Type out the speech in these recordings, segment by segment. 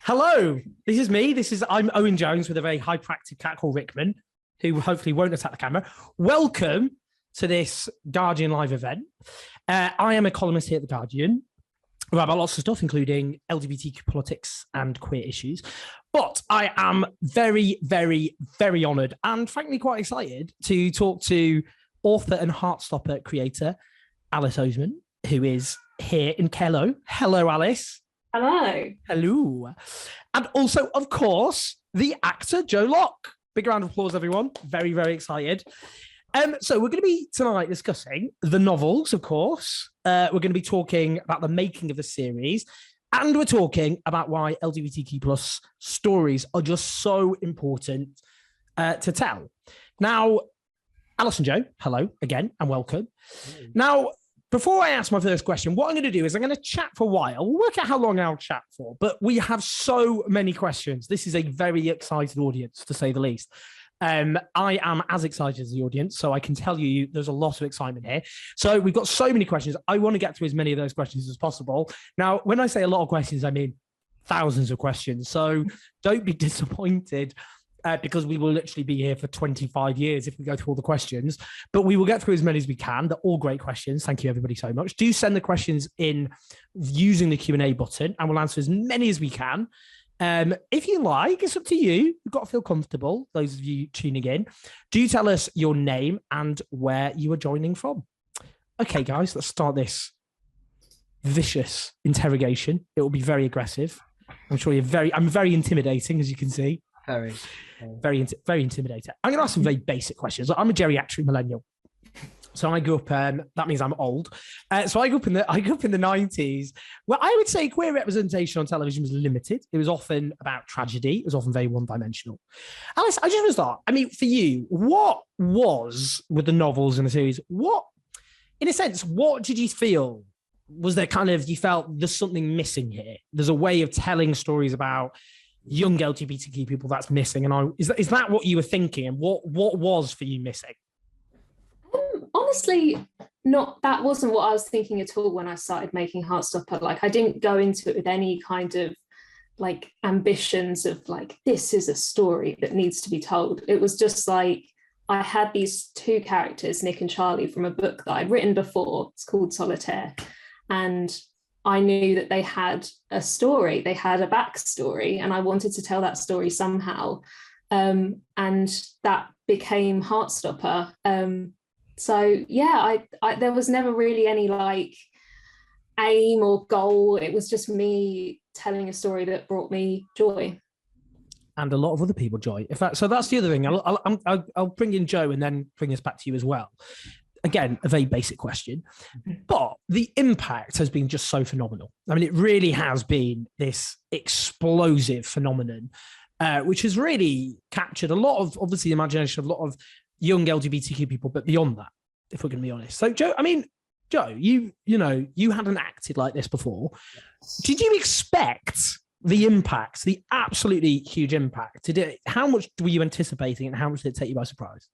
Hello, this is me. I'm Owen Jones with a very hyperactive cat called Rickman, who hopefully won't attack the camera. Welcome to this Guardian live event. I am a columnist here at the Guardian. We have lots of stuff, including LGBTQ politics and queer issues. But I am very, very, very honoured and frankly quite excited to talk to author and Heartstopper creator Alice Oseman, who is here in Kello. Hello, Alice. Hello. Hello. And also, of course, the actor Joe Locke. Big round of applause, everyone. Very, very excited. So we're going to be tonight discussing the novels, of course. We're going to be talking about the making of the series. And we're talking about why LGBTQ plus stories are just so important to tell. Now, Alice and Joe, hello again and welcome. Hey. Now, before I ask my first question, what I'm going to do is I'm going to chat for a while. We'll work out how long I'll chat for, but we have so many questions. This is a very excited audience, to say the least. I am as excited as the audience, so I can tell you there's a lot of excitement here. So we've got so many questions. I want to get through as many of those questions as possible. Now, when I say a lot of questions, I mean thousands of questions. So don't be disappointed. Because we will literally be here for 25 years if we go through all the questions, but we will get through as many as we can. They're all great questions. Thank you, everybody, so much. Do send the questions in using the Q&A button, and we'll answer as many as we can. If you like, it's up to you. You've got to feel comfortable, those of you tuning in. Do tell us your name and where you are joining from. Okay, guys, let's start this vicious interrogation. It will be very aggressive. I'm sure I'm very intimidating, as you can see. Very intimidating. I'm going to ask some very basic questions. I'm a geriatric millennial, so I grew up. That means I'm old. So I grew up in the 90s. Well, I would say queer representation on television was limited. It was often about tragedy. It was often very one-dimensional. Alice, I just want to start. I mean, for you, what was with the novels in the series? What, in a sense, what did you feel? Was there kind of, you felt there's something missing here? There's a way of telling stories about young LGBTQ people that's missing, and is that what you were thinking, and what was for you missing? Honestly, that wasn't what I was thinking at all when I started making Heartstopper. Like, I didn't go into it with any kind of like ambitions of like, this is a story that needs to be told. It was just like, I had these two characters, Nick and Charlie, from a book that I'd written before. It's called Solitaire, and I knew that they had a story, they had a backstory, and I wanted to tell that story somehow. And that became Heartstopper. So yeah, there was never really any like aim or goal. It was just me telling a story that brought me joy. And a lot of other people joy. In fact, so that's the other thing. I'll bring in Joe and then bring us back to you as well. Again, a very basic question, but the impact has been just so phenomenal. I mean, it really has been this explosive phenomenon, which has really captured a lot of, obviously, the imagination of a lot of young LGBTQ people, but beyond that, if we're going to be honest. So, Joe, you hadn't acted like this before. Did you expect the impact, the absolutely huge impact? How much were you anticipating, and how much did it take you by surprise?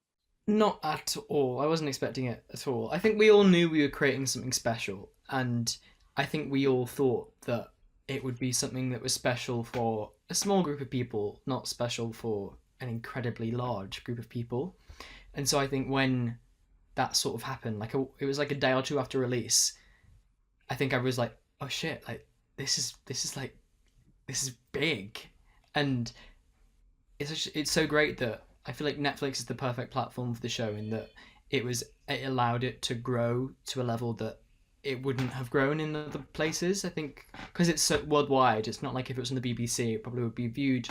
Not at all. I wasn't expecting it at all. I think we all knew we were creating something special, and I think we all thought that it would be something that was special for a small group of people, not special for an incredibly large group of people. And so I think when that sort of happened, it was like a day or two after release, I think I was like, oh shit, like this is big. And it's so great that I feel like Netflix is the perfect platform for the show, in that it allowed it to grow to a level that it wouldn't have grown in other places. I think because it's so worldwide, it's not like if it was on the BBC, it probably would be viewed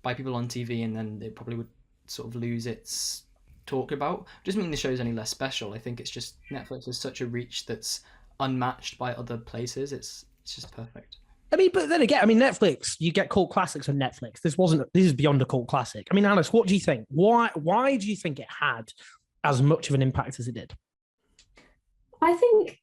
by people on TV and then it probably would sort of lose its talk about. Doesn't mean the show's any less special. I think it's just Netflix has such a reach that's unmatched by other places. It's just perfect. I mean, but then again, Netflix, you get cult classics on Netflix. This is beyond a cult classic. I mean, Alice, what do you think? Why do you think it had as much of an impact as it did? I think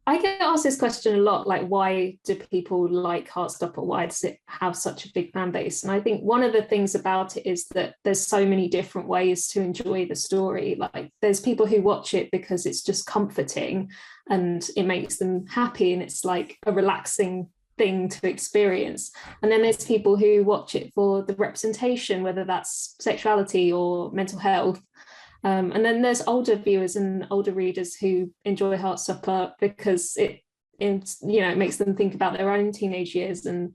I get asked this question a lot, like, why do people like Heartstopper? Why does it have such a big fan base? And I think one of the things about it is that there's so many different ways to enjoy the story. Like, there's people who watch it because it's just comforting and it makes them happy and it's like a relaxing thing to experience. And then there's people who watch it for the representation, whether that's sexuality or mental health. And then there's older viewers and older readers who enjoy Heartstopper because it makes them think about their own teenage years. And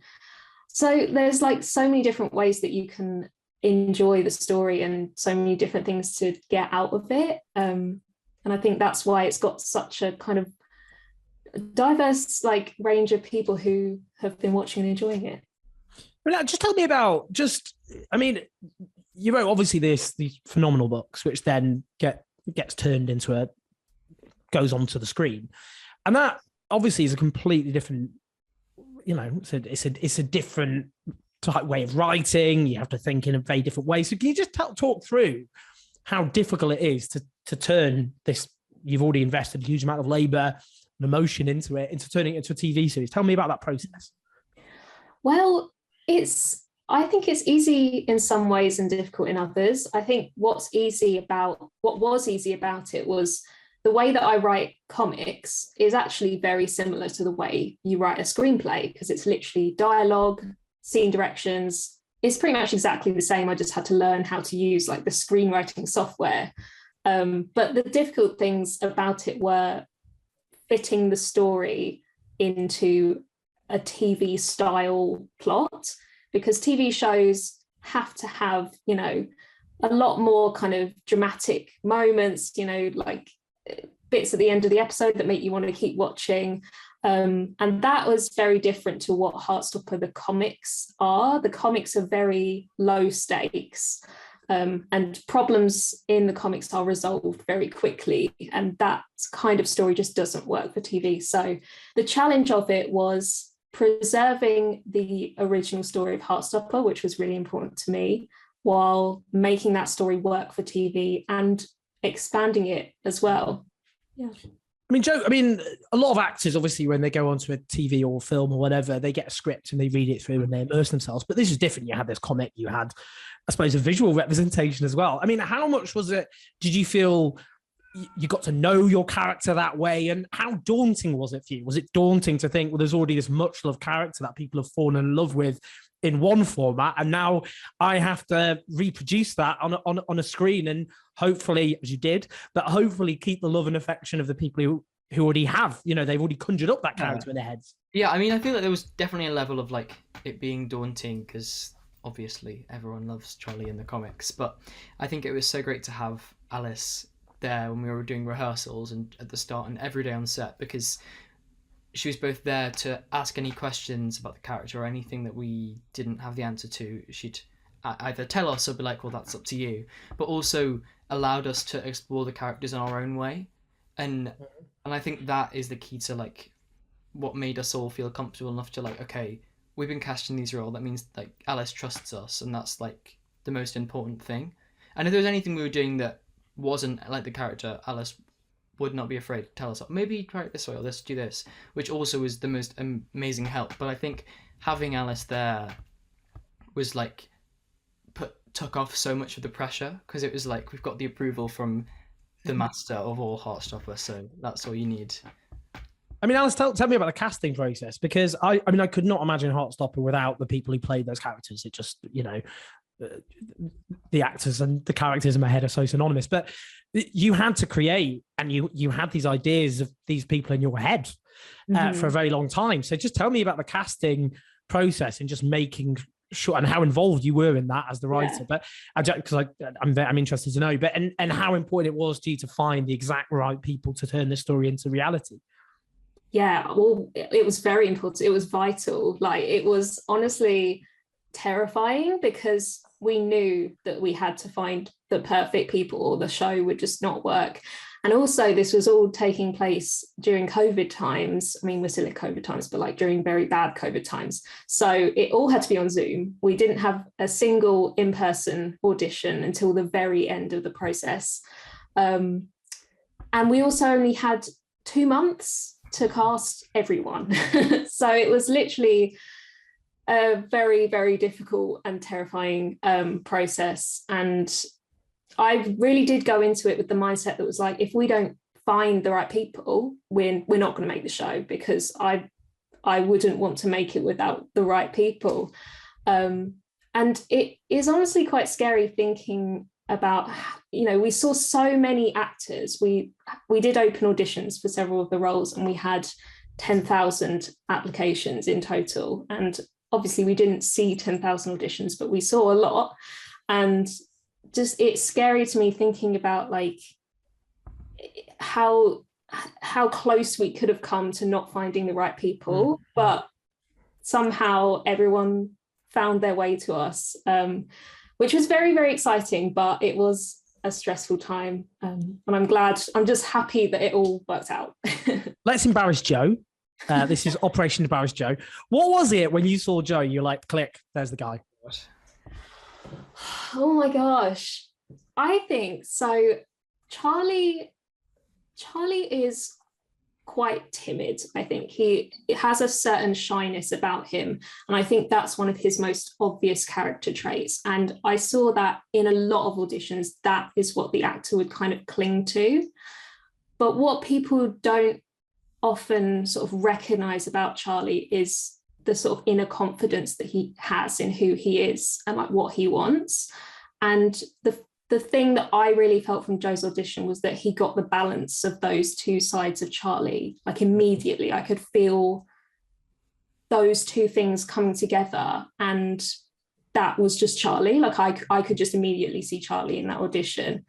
so there's like so many different ways that you can enjoy the story and so many different things to get out of it. And I think that's why it's got such a kind of diverse like range of people who have been watching and enjoying it. Well, just tell me about you wrote obviously these phenomenal books, which then gets turned into goes onto the screen, and that obviously is a completely different, it's a different type way of writing. You have to think in a very different way. So can you just talk through how difficult it is to turn this? You've already invested a huge amount of labor and emotion into turning it into a TV series. Tell me about that process. Well, I think it's easy in some ways and difficult in others. I think what was easy about it was the way that I write comics is actually very similar to the way you write a screenplay, because it's literally dialogue, scene directions. It's pretty much exactly the same. I just had to learn how to use like the screenwriting software. But the difficult things about it were fitting the story into a TV style plot, because TV shows have to have, a lot more kind of dramatic moments, like bits at the end of the episode that make you want to keep watching. And that was very different to what Heartstopper the comics are. The comics are very low stakes, and problems in the comics are resolved very quickly. And that kind of story just doesn't work for TV. So the challenge of it was preserving the original story of Heartstopper, which was really important to me, while making that story work for TV and expanding it as well. Yeah. Joe, a lot of actors, obviously, when they go onto a TV or film or whatever, they get a script and they read it through and they immerse themselves. But this is different. You had this comic, you had, I suppose, a visual representation as well. How much was it, did you feel you got to know your character that way? And how daunting was it for you? Was it daunting to think, well, there's already this much loved character that people have fallen in love with in one format, and now I have to reproduce that on a screen, and hopefully, as you did, but hopefully keep the love and affection of the people who already have, they've already conjured up that character in their heads. Yeah, I feel like there was definitely a level of like it being daunting, because obviously everyone loves Charlie in the comics, but I think it was so great to have Alice there when we were doing rehearsals and at the start and every day on set, because she was both there to ask any questions about the character or anything that we didn't have the answer to. She'd either tell us or be like, well, that's up to you, but also allowed us to explore the characters in our own way. And I think that is the key to like what made us all feel comfortable enough to like, okay, we've been casting these roles. That means like Alice trusts us, and that's like the most important thing. And if there was anything we were doing that wasn't like the character, Alice would not be afraid to tell us, maybe try it this way or let's do this, which also was the most amazing help. But I think having Alice there was like took off so much of the pressure, because it was like we've got the approval from the master of all Heartstopper, so that's all you need. Alice, tell me about the casting process, because I could not imagine Heartstopper without the people who played those characters. It just, the actors and the characters in my head are so synonymous, but you had to create, and you had these ideas of these people in your head for a very long time. So just tell me about the casting process and just making sure, and how involved you were in that as the writer. Yeah. But because I'm interested to know, but and how important it was to you to find the exact right people to turn this story into reality. Yeah, well, it was very important. It was vital. Like, it was honestly terrifying, because we knew that we had to find the perfect people or the show would just not work. And also, this was all taking place during COVID times. We're still in COVID times, but like during very bad COVID times. So it all had to be on Zoom. We didn't have a single in-person audition until the very end of the process. And we also only had 2 months to cast everyone. So it was literally a very, very difficult and terrifying process. And I really did go into it with the mindset that was like, if we don't find the right people, we're not going to make the show, because I wouldn't want to make it without the right people. And it is honestly quite scary thinking about, we saw so many actors. We did open auditions for several of the roles, and we had 10,000 applications in total. And obviously we didn't see 10,000 auditions, but we saw a lot. And just, it's scary to me thinking about like how close we could have come to not finding the right people, but somehow everyone found their way to us, which was very, very exciting, but it was a stressful time. And I'm just happy that it all worked out. Let's embarrass Joe. This is Operation Embarrass Joe. What was it when you saw Joe? You're like, click, there's the guy. Oh my gosh. I think so. Charlie is quite timid. I think he has a certain shyness about him, and I think that's one of his most obvious character traits. And I saw that in a lot of auditions, that is what the actor would kind of cling to. But what people don't often sort of recognize about Charlie is the sort of inner confidence that he has in who he is and like what he wants. And the thing that I really felt from Joe's audition was that he got the balance of those two sides of Charlie. Like immediately I could feel those two things coming together, and that was just Charlie. Like I could just immediately see Charlie in that audition.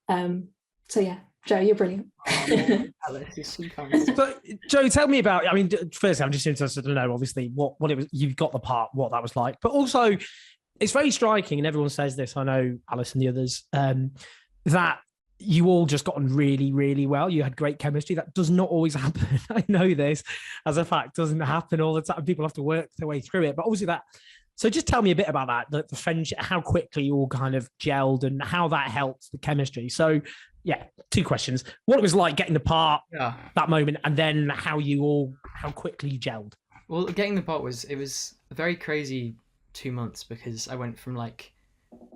So yeah, Joe, you're brilliant. So, Joe, tell me about, I mean, first I'm just interested to know, obviously, what it was, you've got the part, what that was like, but also it's very striking, and everyone says this, I know Alice and the others, that you all just got on really, really well. You had great chemistry. That does not always happen. I know this as a fact, doesn't happen all the time. People have to work their way through it, but obviously that. So just tell me a bit about that, the friendship, how quickly you all kind of gelled and how that helped the chemistry. So yeah, two questions. What it was like getting the part, that moment, and then how quickly you gelled. Well, getting the part was a very crazy 2 months, because I went from like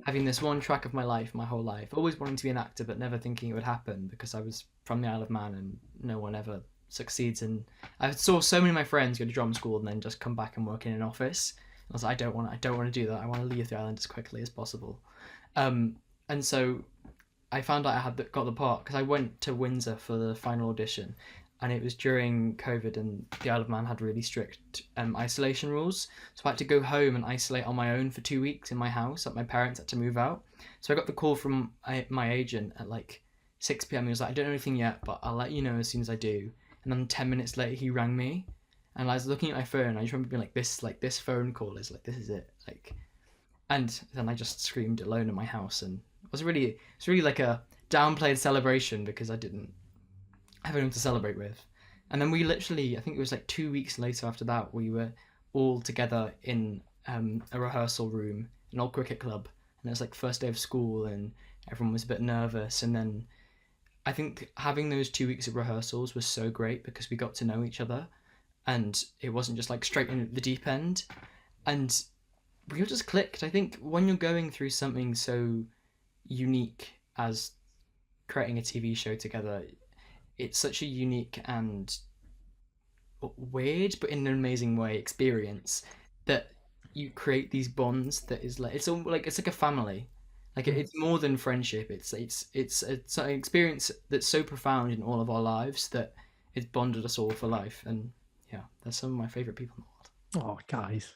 having this one track of my life, my whole life, always wanting to be an actor, but never thinking it would happen because I was from the Isle of Man and no one ever succeeds. And I saw so many of my friends go to drama school and then just come back and work in an office. I was like, I don't want to do that. I want to leave the island as quickly as possible. And so I found out I got the part because I went to Windsor for the final audition, and it was during COVID, and the Isle of Man had really strict isolation rules. So I had to go home and isolate on my own for 2 weeks in my house. Like my parents had to move out. So I got the call from my agent at like 6 p.m. He was like, I don't know anything yet, but I'll let you know as soon as I do. And then 10 minutes later, he rang me, and I was looking at my phone. I just remember being like, this phone call is like, this is it. Like, and then I just screamed alone in my house, and it was really like a downplayed celebration because I didn't have anyone to celebrate with. And then we literally, I think it was like 2 weeks later after that, we were all together in a rehearsal room, an old cricket club, and it was like first day of school and everyone was a bit nervous. And then I think having those 2 weeks of rehearsals was so great because we got to know each other, and it wasn't just like straight in at the deep end, and we all just clicked. I think when you're going through something so unique as creating a TV show together, it's such a unique and weird, but in an amazing way, experience that you create these bonds that is like, it's all like, it's like a family. Like it's more than friendship. It's an experience that's so profound in all of our lives that it's bonded us all for life. And yeah, they're some of my favorite people in the world. Oh, guys.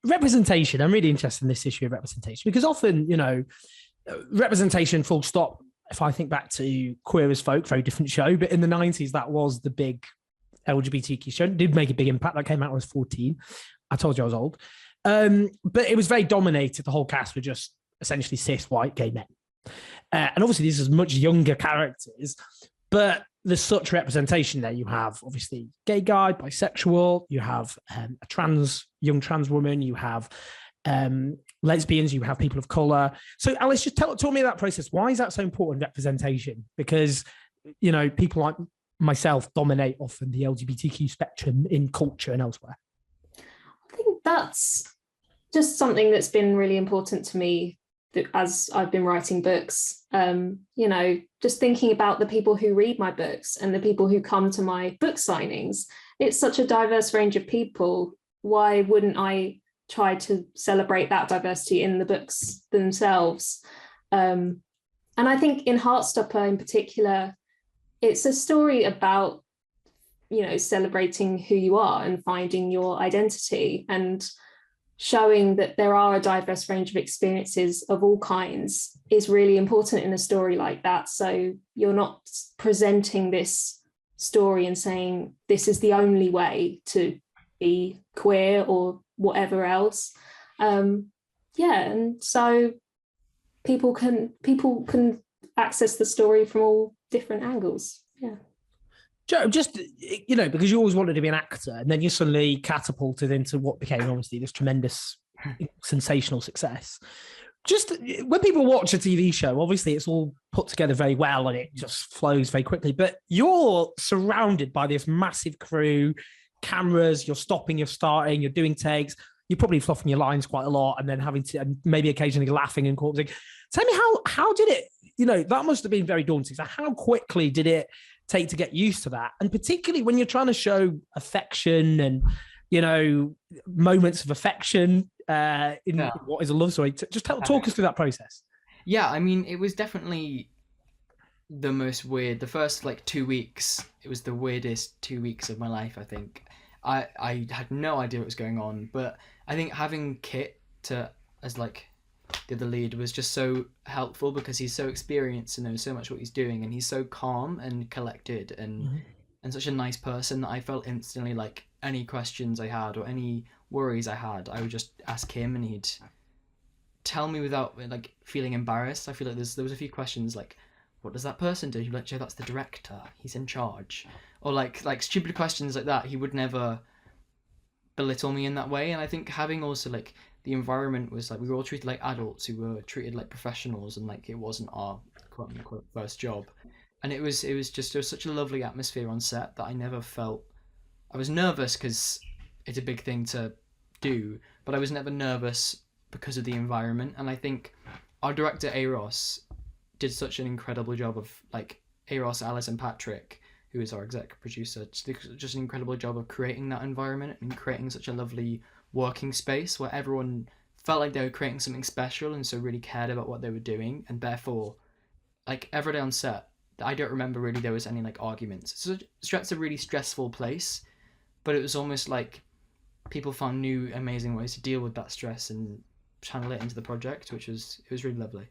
Representation. I'm really interested in this issue of representation because often, representation full stop. If I think back to Queer as Folk, very different show, but in the 90s, that was the big LGBTQ show. It did make a big impact. That came out when I was 14. I told you I was old. But it was very dominated. The whole cast were just essentially cis white gay men. And obviously, these are much younger characters, but there's such representation there. You have, obviously, gay guy, bisexual. You have a young trans woman. You have lesbians, you have people of color. So Alice, just talk me about that process. Why is that so important, representation? Because, people like myself dominate often the LGBTQ spectrum in culture and elsewhere. I think that's just something that's been really important to me as I've been writing books. Just thinking about the people who read my books and the people who come to my book signings. it's such a diverse range of people. Why wouldn't I try to celebrate that diversity in the books themselves? And I think in Heartstopper in particular, it's a story about, you know, celebrating who you are and finding your identity and showing that there are a diverse range of experiences of all kinds is really important in a story like that. So you're not presenting this story and saying this is the only way to be queer or whatever else. And so people can access the story from all different angles. Yeah. Joe, just, you know, because you always wanted to be an actor and then you suddenly catapulted into what became obviously this tremendous, sensational success. Just when people watch a TV show, obviously it's all put together very well and it just flows very quickly, but you're surrounded by this massive crew, cameras, you're stopping, you're starting, you're doing takes, you're probably fluffing your lines quite a lot and then having to, and maybe occasionally laughing and corpsing. Tell me how did it, you know, that must have been very daunting. So how quickly did it take to get used to that? And particularly when you're trying to show affection and, you know, moments of affection in what is a love story. Just talk us through that process. Yeah, I mean, it was definitely the most weird. The first 2 weeks, it was the weirdest 2 weeks of my life, I think. I had no idea what was going on, but I think having Kit as the other lead was just so helpful because he's so experienced and knows so much what he's doing, and he's so calm and collected and such a nice person that I felt instantly any questions I had or any worries I had, I would just ask him and he'd tell me without feeling embarrassed. I feel like there was a few questions what does that person do? You'd be like, Joe, that's the director, he's in charge. Or like stupid questions like that. He would never belittle me in that way. And I think having also the environment was we were all treated like adults who were treated like professionals, and it wasn't our quote unquote first job. And it was such a lovely atmosphere on set that I never felt. I was nervous because it's a big thing to do, but I was never nervous because of the environment. And I think our director Eros did such an incredible job of Eros, Alice, and Patrick, who is our exec producer, just an incredible job of creating that environment and creating such a lovely working space where everyone felt like they were creating something special and so really cared about what they were doing. And therefore, every day on set, I don't remember really there was any arguments. So set's a really stressful place, but it was almost people found new amazing ways to deal with that stress and channel it into the project, it was really lovely.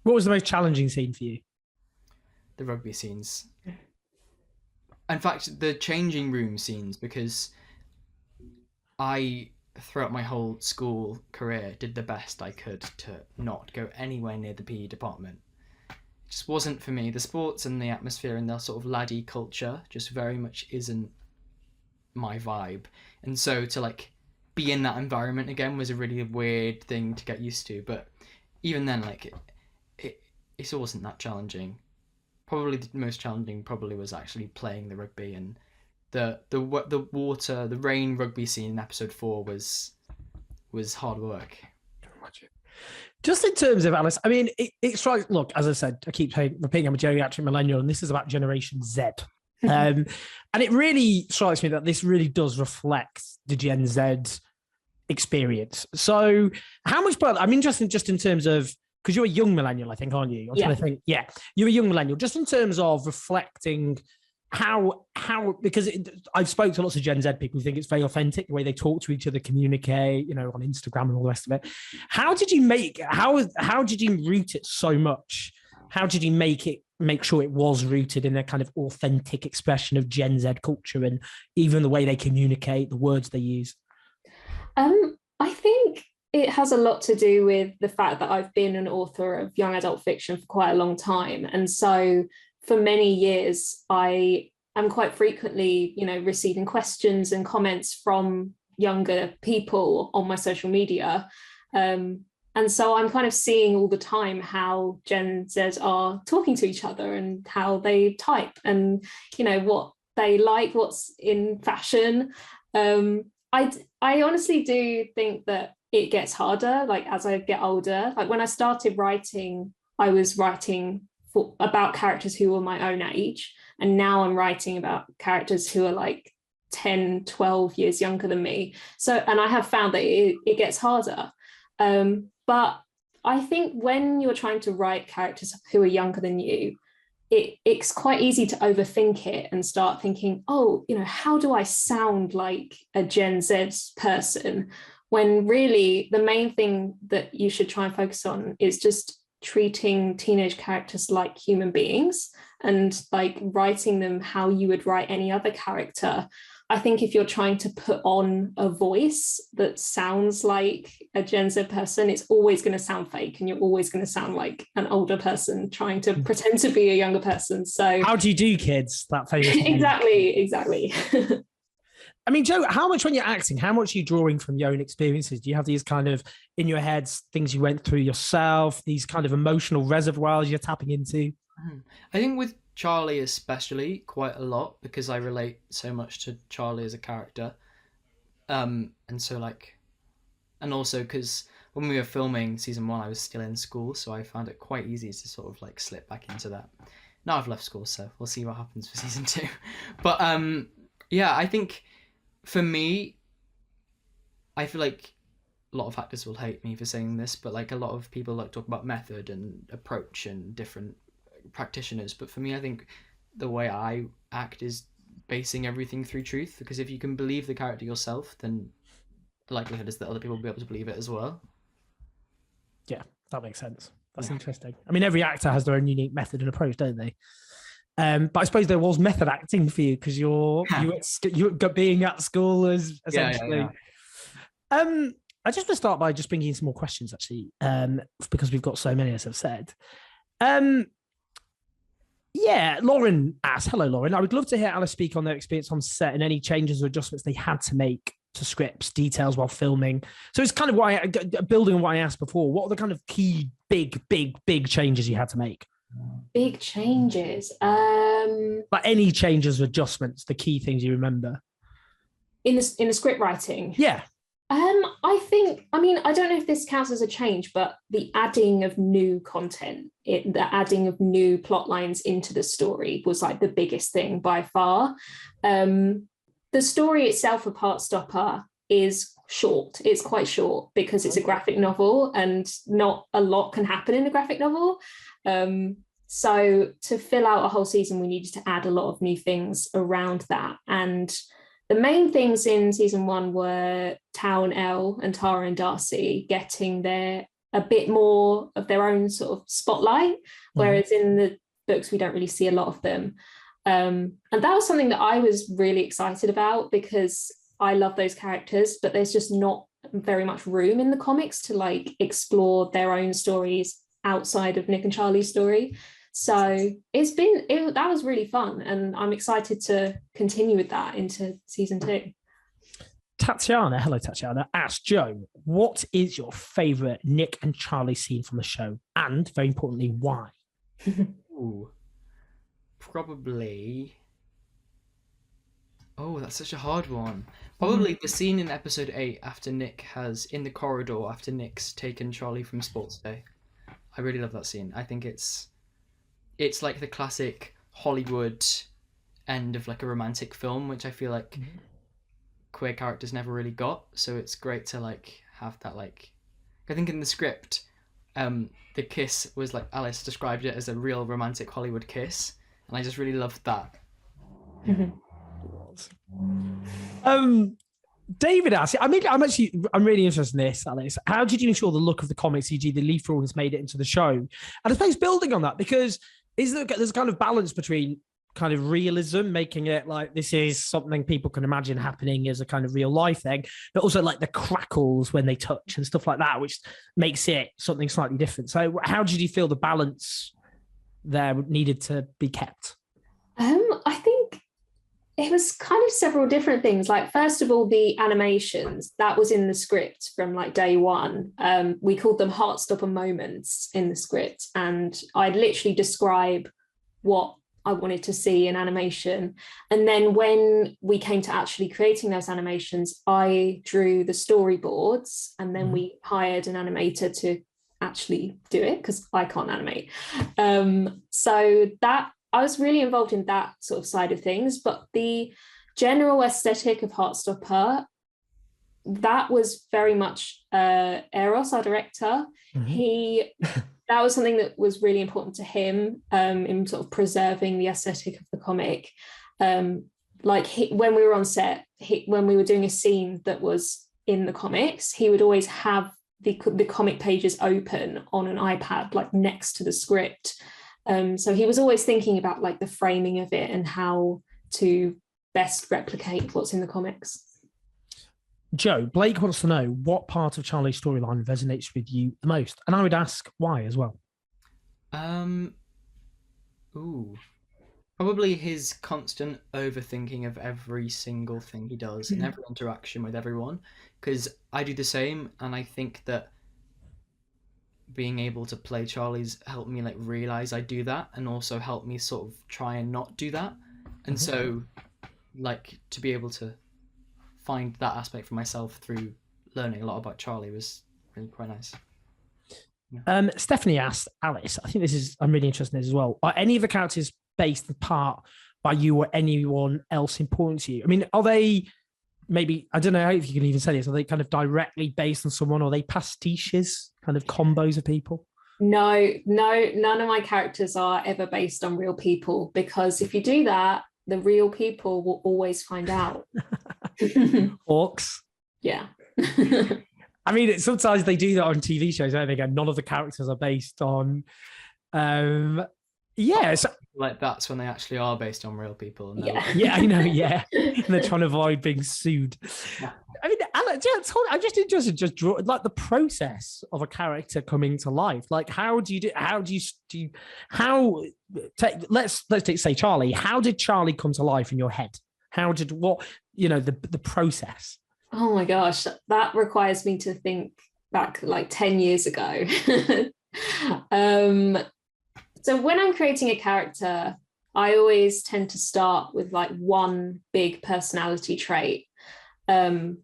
What was the most challenging scene for you? The rugby scenes. In fact, the changing room scenes, because I, throughout my whole school career, did the best I could to not go anywhere near the PE department. It just wasn't for me. The sports and the atmosphere and the sort of laddie culture just very much isn't my vibe. And so to be in that environment again was a really weird thing to get used to. But even then, it wasn't that challenging. Probably the most challenging was actually playing the rugby, and the rain rugby scene in episode 4 was hard work. Just in terms of Alice, I mean, it strikes. Look, as I said, I keep repeating, I'm a geriatric millennial, and this is about Generation Z. And it really strikes me that this really does reflect the Gen Z experience. So, how much? I'm interested just in terms of, because you're a young millennial, I think, aren't you? I'm trying to think. Yeah, you're a young millennial. Just in terms of reflecting how because I've spoken to lots of Gen Z people who think it's very authentic the way they talk to each other, communicate, on Instagram and all the rest of it. How did you root it so much? How did you make sure it was rooted in a kind of authentic expression of Gen Z culture and even the way they communicate, the words they use? I think it has a lot to do with the fact that I've been an author of young adult fiction for quite a long time. And so for many years, I am quite frequently, receiving questions and comments from younger people on my social media. And so I'm kind of seeing all the time how Gen Z are talking to each other and how they type and, what they like, what's in fashion. I honestly do think that it gets harder, as I get older. When I started writing, I was writing about characters who were my own age, and now I'm writing about characters who are 10, 12 years younger than me. So, and I have found that it gets harder. But I think when you're trying to write characters who are younger than you, it's quite easy to overthink it and start thinking, oh, how do I sound like a Gen Z person? When really the main thing that you should try and focus on is just treating teenage characters like human beings and like writing them how you would write any other character. I think if you're trying to put on a voice that sounds like a Gen Z person, it's always going to sound fake, and you're always going to sound like an older person trying to pretend to be a younger person. So how do you do, kids? That famous exactly. I mean, Joe, how much when you're acting, how much are you drawing from your own experiences? Do you have these kind of in your heads, things you went through yourself, these kind of emotional reservoirs you're tapping into? I think with Charlie especially quite a lot, because I relate so much to Charlie as a character. And also because when we were filming season 1, I was still in school, so I found it quite easy to sort of like slip back into that. Now I've left school, so we'll see what happens for season 2. But yeah, I think for me, I feel like a lot of actors will hate me for saying this, but like a lot of people like talk about method and approach and different practitioners. But for me, I think the way I act is basing everything through truth, because if you can believe the character yourself, then the likelihood is that other people will be able to believe it as well. Yeah, that makes sense. That's interesting. I mean, every actor has their own unique method and approach, don't they? But I suppose there was method acting for you because you being at school as essentially. I just want to start by just bringing in some more questions, actually, because we've got so many, as I've said. Lauren asked, hello, Lauren. I would love to hear Alice speak on their experience on set and any changes or adjustments they had to make to scripts, details while filming. So it's kind of why, building on what I asked before, what are the kind of key, big changes you had to make? Big changes. Like any changes or adjustments, the key things you remember? In the script writing? Yeah. I don't know if this counts as a change, but the adding of new content, the adding of new plot lines into the story was like the biggest thing by far. The story itself of Heartstopper is short. It's quite short because it's a graphic novel and not a lot can happen in a graphic novel. So to fill out a whole season, we needed to add a lot of new things around that. And the main things in season 1 were Tao and Elle and Tara and Darcy getting a bit more of their own sort of spotlight, whereas in the books, we don't really see a lot of them. And that was something that I was really excited about because I love those characters, but there's just not very much room in the comics to like explore their own stories outside of Nick and Charlie's story. So that was really fun, and I'm excited to continue with that into season 2. Tatiana, hello Tatiana, asked Joe, what is your favourite Nick and Charlie scene from the show? And very importantly, why? Ooh, probably. Oh, that's such a hard one. Probably the scene in episode 8 in the corridor after Nick's taken Charlie from sports day. I really love that scene. I think it's like the classic Hollywood end of like a romantic film, which I feel like queer characters never really got. So it's great to like have that, like, I think in the script, the kiss was like Alice described it as a real romantic Hollywood kiss, and I just really loved that. David asked, I'm really interested in this, Alice. How did you ensure the look of the comics, e.g. the leaf drawings, made it into the show? And I suppose building on that, because there's a kind of balance between kind of realism, making it like this is something people can imagine happening as a kind of real life thing, but also like the crackles when they touch and stuff like that, which makes it something slightly different. So how did you feel the balance there needed to be kept? I think it was kind of several different things. Like, first of all, the animations, that was in the script from like day one. We called them Heartstopper moments in the script, and I'd literally describe what I wanted to see in animation. And then when we came to actually creating those animations, I drew the storyboards, and then we hired an animator to actually do it because I can't animate. So that I was really involved in that sort of side of things, but the general aesthetic of Heartstopper, that was very much Eros, our director. That was something that was really important to him, in sort of preserving the aesthetic of the comic. When we were on set, when we were doing a scene that was in the comics, he would always have the comic pages open on an iPad, like next to the script. So he was always thinking about like the framing of it and how to best replicate what's in the comics. Joe, Blake wants to know what part of Charlie's storyline resonates with you the most, and I would ask why as well. Probably his constant overthinking of every single thing he does and every interaction with everyone, because I do the same, and I think that being able to play Charlie's helped me like realize I do that, and also helped me sort of try and not do that. And so like to be able to find that aspect for myself through learning a lot about Charlie was really quite nice. Yeah. Stephanie asked Alice, I think I'm really interested in this as well. Are any of the characters based in part by you or anyone else important to you? I mean, are they maybe, I don't know if you can even say this, are they kind of directly based on someone, or are they pastiches, kind of combos of people? No, none of my characters are ever based on real people, because if you do that, the real people will always find out. Orcs. Yeah. I mean, sometimes they do that on TV shows, don't they? Again, none of the characters are based on. So, like that's when they actually are based on real people. And yeah, I know. Yeah, and they're trying to avoid being sued. Yeah. I mean, I'm just interested, just draw like the process of a character coming to life. Like, let's take say Charlie. How did Charlie come to life in your head? The process? Oh my gosh, that requires me to think back like 10 years ago. So when I'm creating a character, I always tend to start with like one big personality trait. And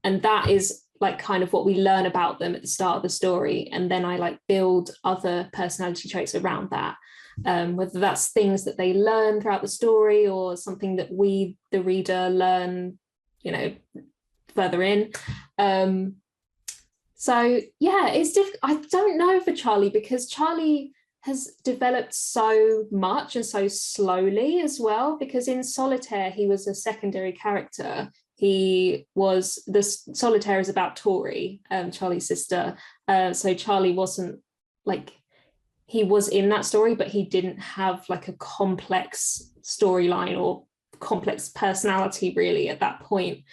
that is like kind of what we learn about them at the start of the story. And then I like build other personality traits around that. Whether that's things that they learn throughout the story or something that we, the reader, learn, further in. So yeah, it's difficult. I don't know for Charlie, because Charlie has developed so much and so slowly as well, because in Solitaire, he was a secondary character. Solitaire is about Tori, Charlie's sister. So Charlie wasn't like, he was in that story, but he didn't have like a complex storyline or complex personality really at that point.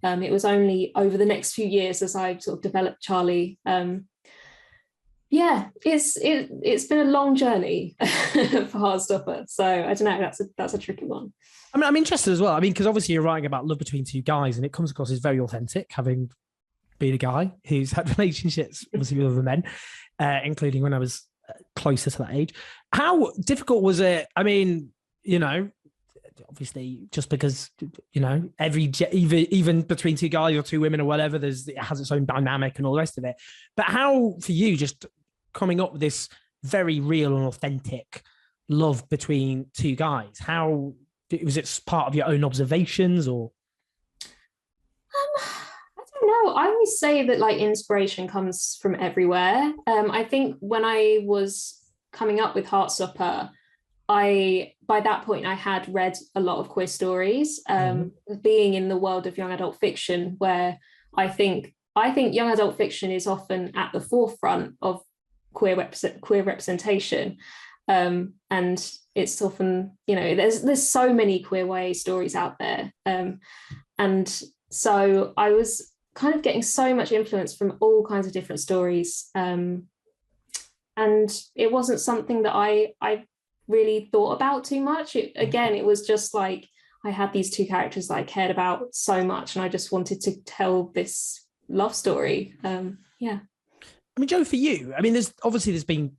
It was only over the next few years as I sort of developed Charlie. It's been a long journey for Heartstopper. So I don't know, that's a tricky one. I mean, I'm interested as well. I mean, because obviously you're writing about love between two guys, and it comes across as very authentic, having been a guy who's had relationships obviously with other men, including when I was closer to that age. How difficult was it? I mean, obviously just because even between two guys or two women or whatever, it has its own dynamic and all the rest of it. But how for you just coming up with this very real and authentic love between two guys? How was it part of your own observations, or? I don't know. I always say that like inspiration comes from everywhere. I think when I was coming up with Heartstopper, by that point I had read a lot of queer stories, being in the world of young adult fiction, where I think young adult fiction is often at the forefront of queer representation, and it's often there's so many queer YA stories out there, and so I was kind of getting so much influence from all kinds of different stories, and it wasn't something that I really thought about too much. It was just like I had these two characters that I cared about so much, and I just wanted to tell this love story. I mean, Joe, for you, I mean, there's been,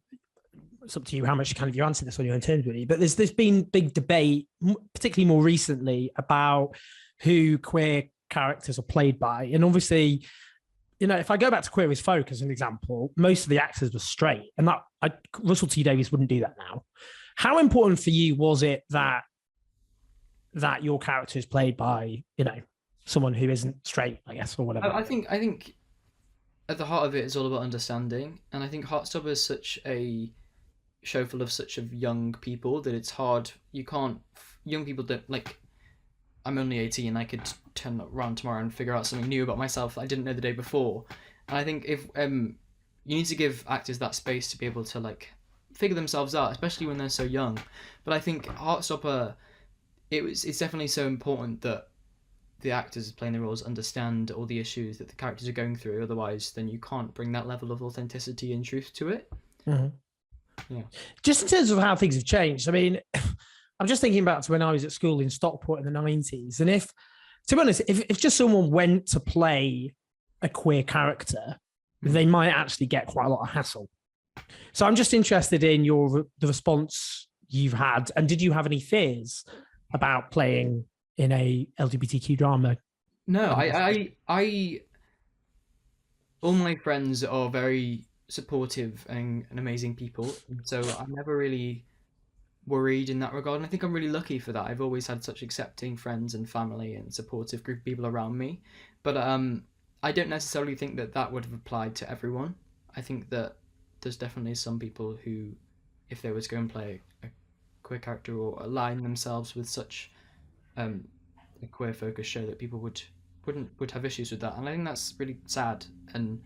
it's up to you how much kind of you answer this on your own terms, really, but there's been big debate, particularly more recently, about who queer characters are played by. And obviously, if I go back to Queer as Folk as an example, most of the actors were straight, and Russell T Davies wouldn't do that now. How important for you was it that that your character is played by, someone who isn't straight, I guess, or whatever. I think at the heart of it is all about understanding, and I think Heartstopper is such a show full of such of young people that it's hard. Young people don't like. I'm only 18. I could turn around tomorrow and figure out something new about myself that I didn't know the day before. And I think if you need to give actors that space to be able to like figure themselves out, especially when they're so young. But I think Heartstopper, it's definitely so important that the actors playing the roles understand all the issues that the characters are going through. Otherwise, then you can't bring that level of authenticity and truth to it. Mm-hmm. Yeah. Just in terms of how things have changed, I mean, I'm just thinking back to when I was at school in Stockport in the 90s. And to be honest, if just someone went to play a queer character, they might actually get quite a lot of hassle. So I'm just interested in the response you've had. And did you have any fears about playing in a LGBTQ drama? No, I all my friends are very supportive and amazing people. So I'm never really worried in that regard. And I think I'm really lucky for that. I've always had such accepting friends and family and supportive group of people around me. But I don't necessarily think that would have applied to everyone. I think that there's definitely some people who, if they were to go and play a queer character or align themselves with such a queer focused show, that people would have issues with that. And I think that's really sad, and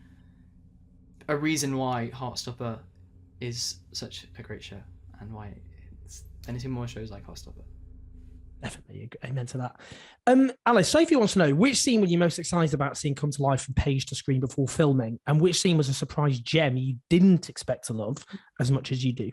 a reason why Heartstopper is such a great show, and why anything more shows like Heartstopper. Definitely, amen to that. Alice, Sophie wants to know, which scene were you most excited about seeing come to life from page to screen before filming, and which scene was a surprise gem you didn't expect to love as much as you do?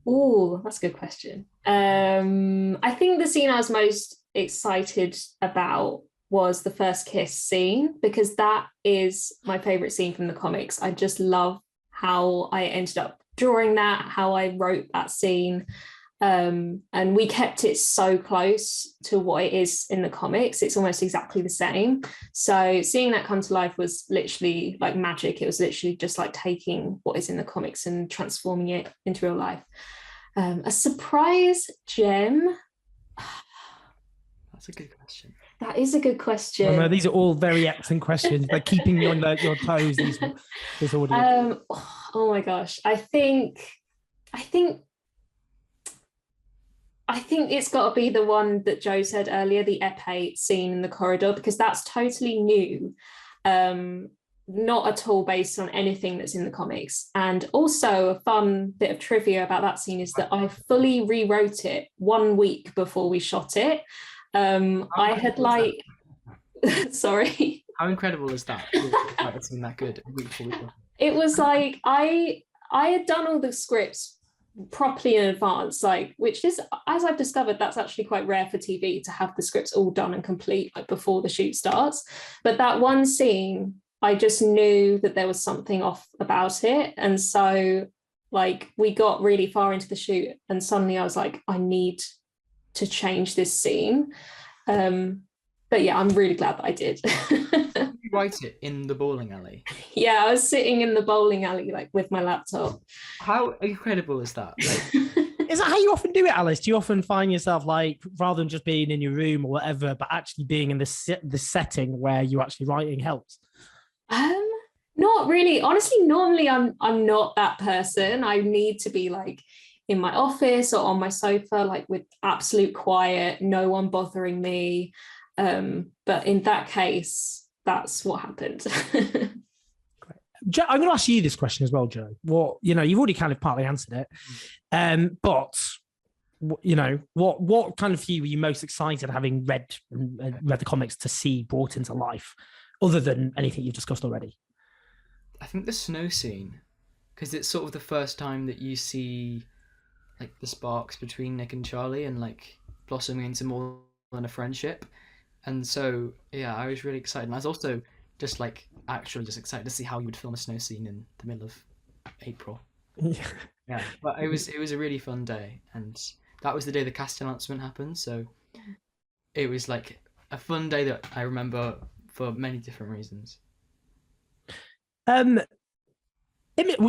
Oh, that's a good question. I think the scene I was most excited about was the first kiss scene, because that is my favorite scene from the comics. I just love how I ended up drawing that, how I wrote that scene. And we kept it so close to what it is in the comics. It's almost exactly the same. So seeing that come to life was literally like magic. It was literally just like taking what is in the comics and transforming it into real life. A surprise gem. That's a good question. That is a good question. Well, no, these are all very excellent questions. They're keeping you on your toes, this audience. Oh my gosh. I think it's got to be the one that Joe said earlier, the epee scene in the corridor, because that's totally new. Not at all based on anything that's in the comics. And also a fun bit of trivia about that scene is that I fully rewrote it 1 week before we shot it. I had like, sorry. How incredible is that? It's been that good. It was like, I had done all the scripts properly in advance, like, which is, as I've discovered, that's actually quite rare for TV to have the scripts all done and complete like before the shoot starts. But that one scene, I just knew that there was something off about it. And so like we got really far into the shoot and suddenly I was like, I need to change this scene. But yeah, I'm really glad that I did. You write it in the bowling alley? Yeah, I was sitting in the bowling alley like with my laptop. How incredible is that? Is that how you often do it, Alice? Do you often find yourself like, rather than just being in your room or whatever, but actually being in the setting where you're actually writing helps? Not really. Honestly, normally I'm not that person. I need to be like in my office or on my sofa, like with absolute quiet, no one bothering me. But in that case, that's what happened. Joe, I'm going to ask you this question as well, Joe. You've already kind of partly answered it, but what kind of view were you most excited having read the comics to see brought into life, other than anything you've discussed already? I think the snow scene, because it's sort of the first time that you see like the sparks between Nick and Charlie and like blossoming into more than a friendship. And so yeah, I was really excited. And I was also just excited to see how you would film a snow scene in the middle of April. Yeah, but it was a really fun day, and that was the day the cast announcement happened. So it was like a fun day that I remember for many different reasons. We're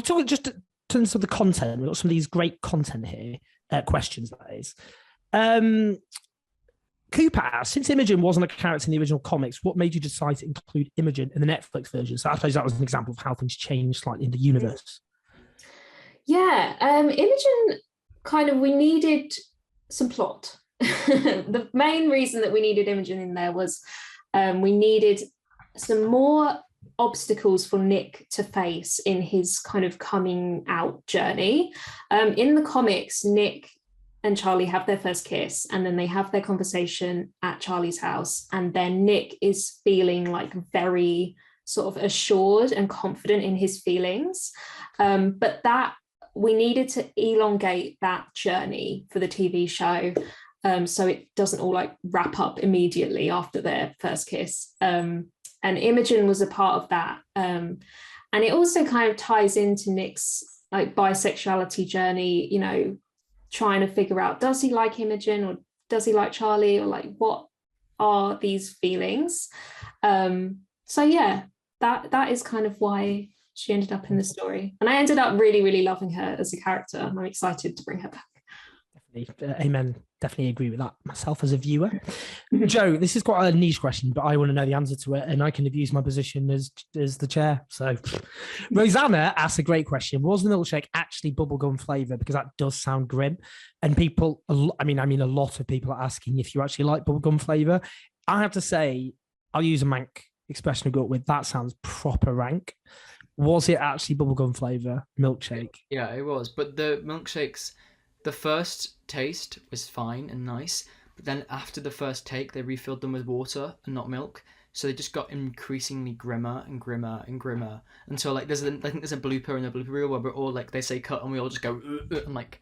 talking just in terms of the content. We've got some of these great content here, questions that is. Cooper asks, since Imogen wasn't a character in the original comics, what made you decide to include Imogen in the Netflix version? So I suppose that was an example of how things changed slightly in the universe. Yeah, Imogen, kind of, we needed some plot. The main reason that we needed Imogen in there was we needed some more obstacles for Nick to face in his kind of coming out journey. In the comics, Nick and Charlie have their first kiss, and then they have their conversation at Charlie's house, and then Nick is feeling like very sort of assured and confident in his feelings. But that we needed to elongate that journey for the TV show, so it doesn't all like wrap up immediately after their first kiss. And Imogen was a part of that. And it also kind of ties into Nick's like bisexuality journey, you know, trying to figure out, does he like Imogen or does he like Charlie, or like what are these feelings? So yeah, that is kind of why she ended up in the story. And I ended up really, really loving her as a character. I'm excited to bring her back. Definitely. Amen. Definitely agree with that myself as a viewer. Joe, this is quite a niche question, but I want to know the answer to it, and I can abuse my position as the chair. So Rosanna asks a great question. Was the milkshake actually bubblegum flavour? Because that does sound grim. And people, I mean, a lot of people are asking if you actually like bubblegum flavour. I have to say, I'll use a mank expression to go up with. That sounds proper rank. Was it actually bubblegum flavour milkshake? Yeah, it was. But the milkshakes, the first taste was fine and nice, but then after the first take, they refilled them with water and not milk. So they just got increasingly grimmer and grimmer and grimmer until like I think there's a blooper in the blooper reel where we're all like, they say cut and we all just go and like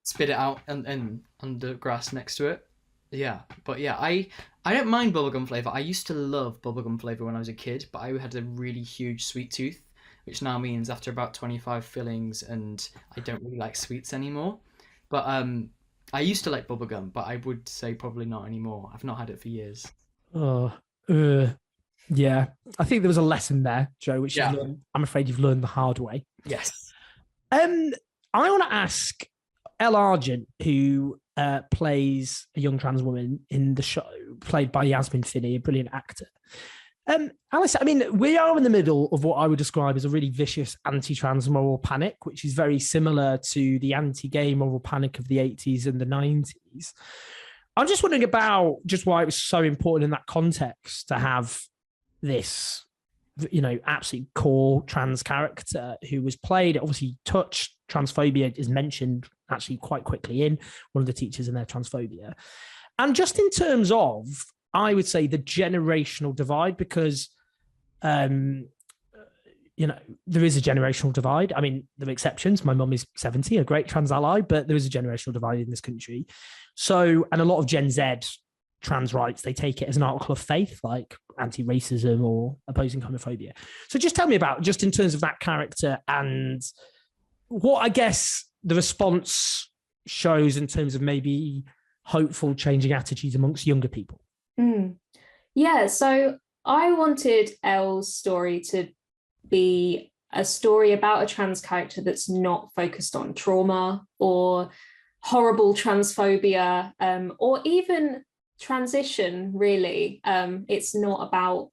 spit it out and on the grass next to it. Yeah, but yeah, I don't mind bubblegum flavour. I used to love bubblegum flavour when I was a kid, but I had a really huge sweet tooth, which now means after about 25 fillings and I don't really like sweets anymore. But I used to like bubblegum, but I would say probably not anymore. I've not had it for years. Oh, yeah. I think there was a lesson there, Joe, which Yeah. I'm afraid you've learned the hard way. Yes. I want to ask Elle Argent, who plays a young trans woman in the show, played by Yasmin Finney, a brilliant actor. Alice, I mean, we are in the middle of what I would describe as a really vicious anti-trans moral panic, which is very similar to the anti-gay moral panic of the 80s and the 90s. I'm just wondering about just why it was so important in that context to have this, you know, absolute core trans character who was played, obviously touch transphobia is mentioned actually quite quickly in one of the teachers in their transphobia. And just in terms of, I would say, the generational divide, because, you know, there is a generational divide. I mean, there are exceptions. My mum is 70, a great trans ally, but there is a generational divide in this country. So, and a lot of Gen Z trans rights, they take it as an article of faith, like anti-racism or opposing homophobia. So just tell me about, just in terms of that character and what I guess the response shows in terms of maybe hopeful changing attitudes amongst younger people. Yeah, so I wanted Elle's story to be a story about a trans character that's not focused on trauma or horrible transphobia, or even transition, really. It's not about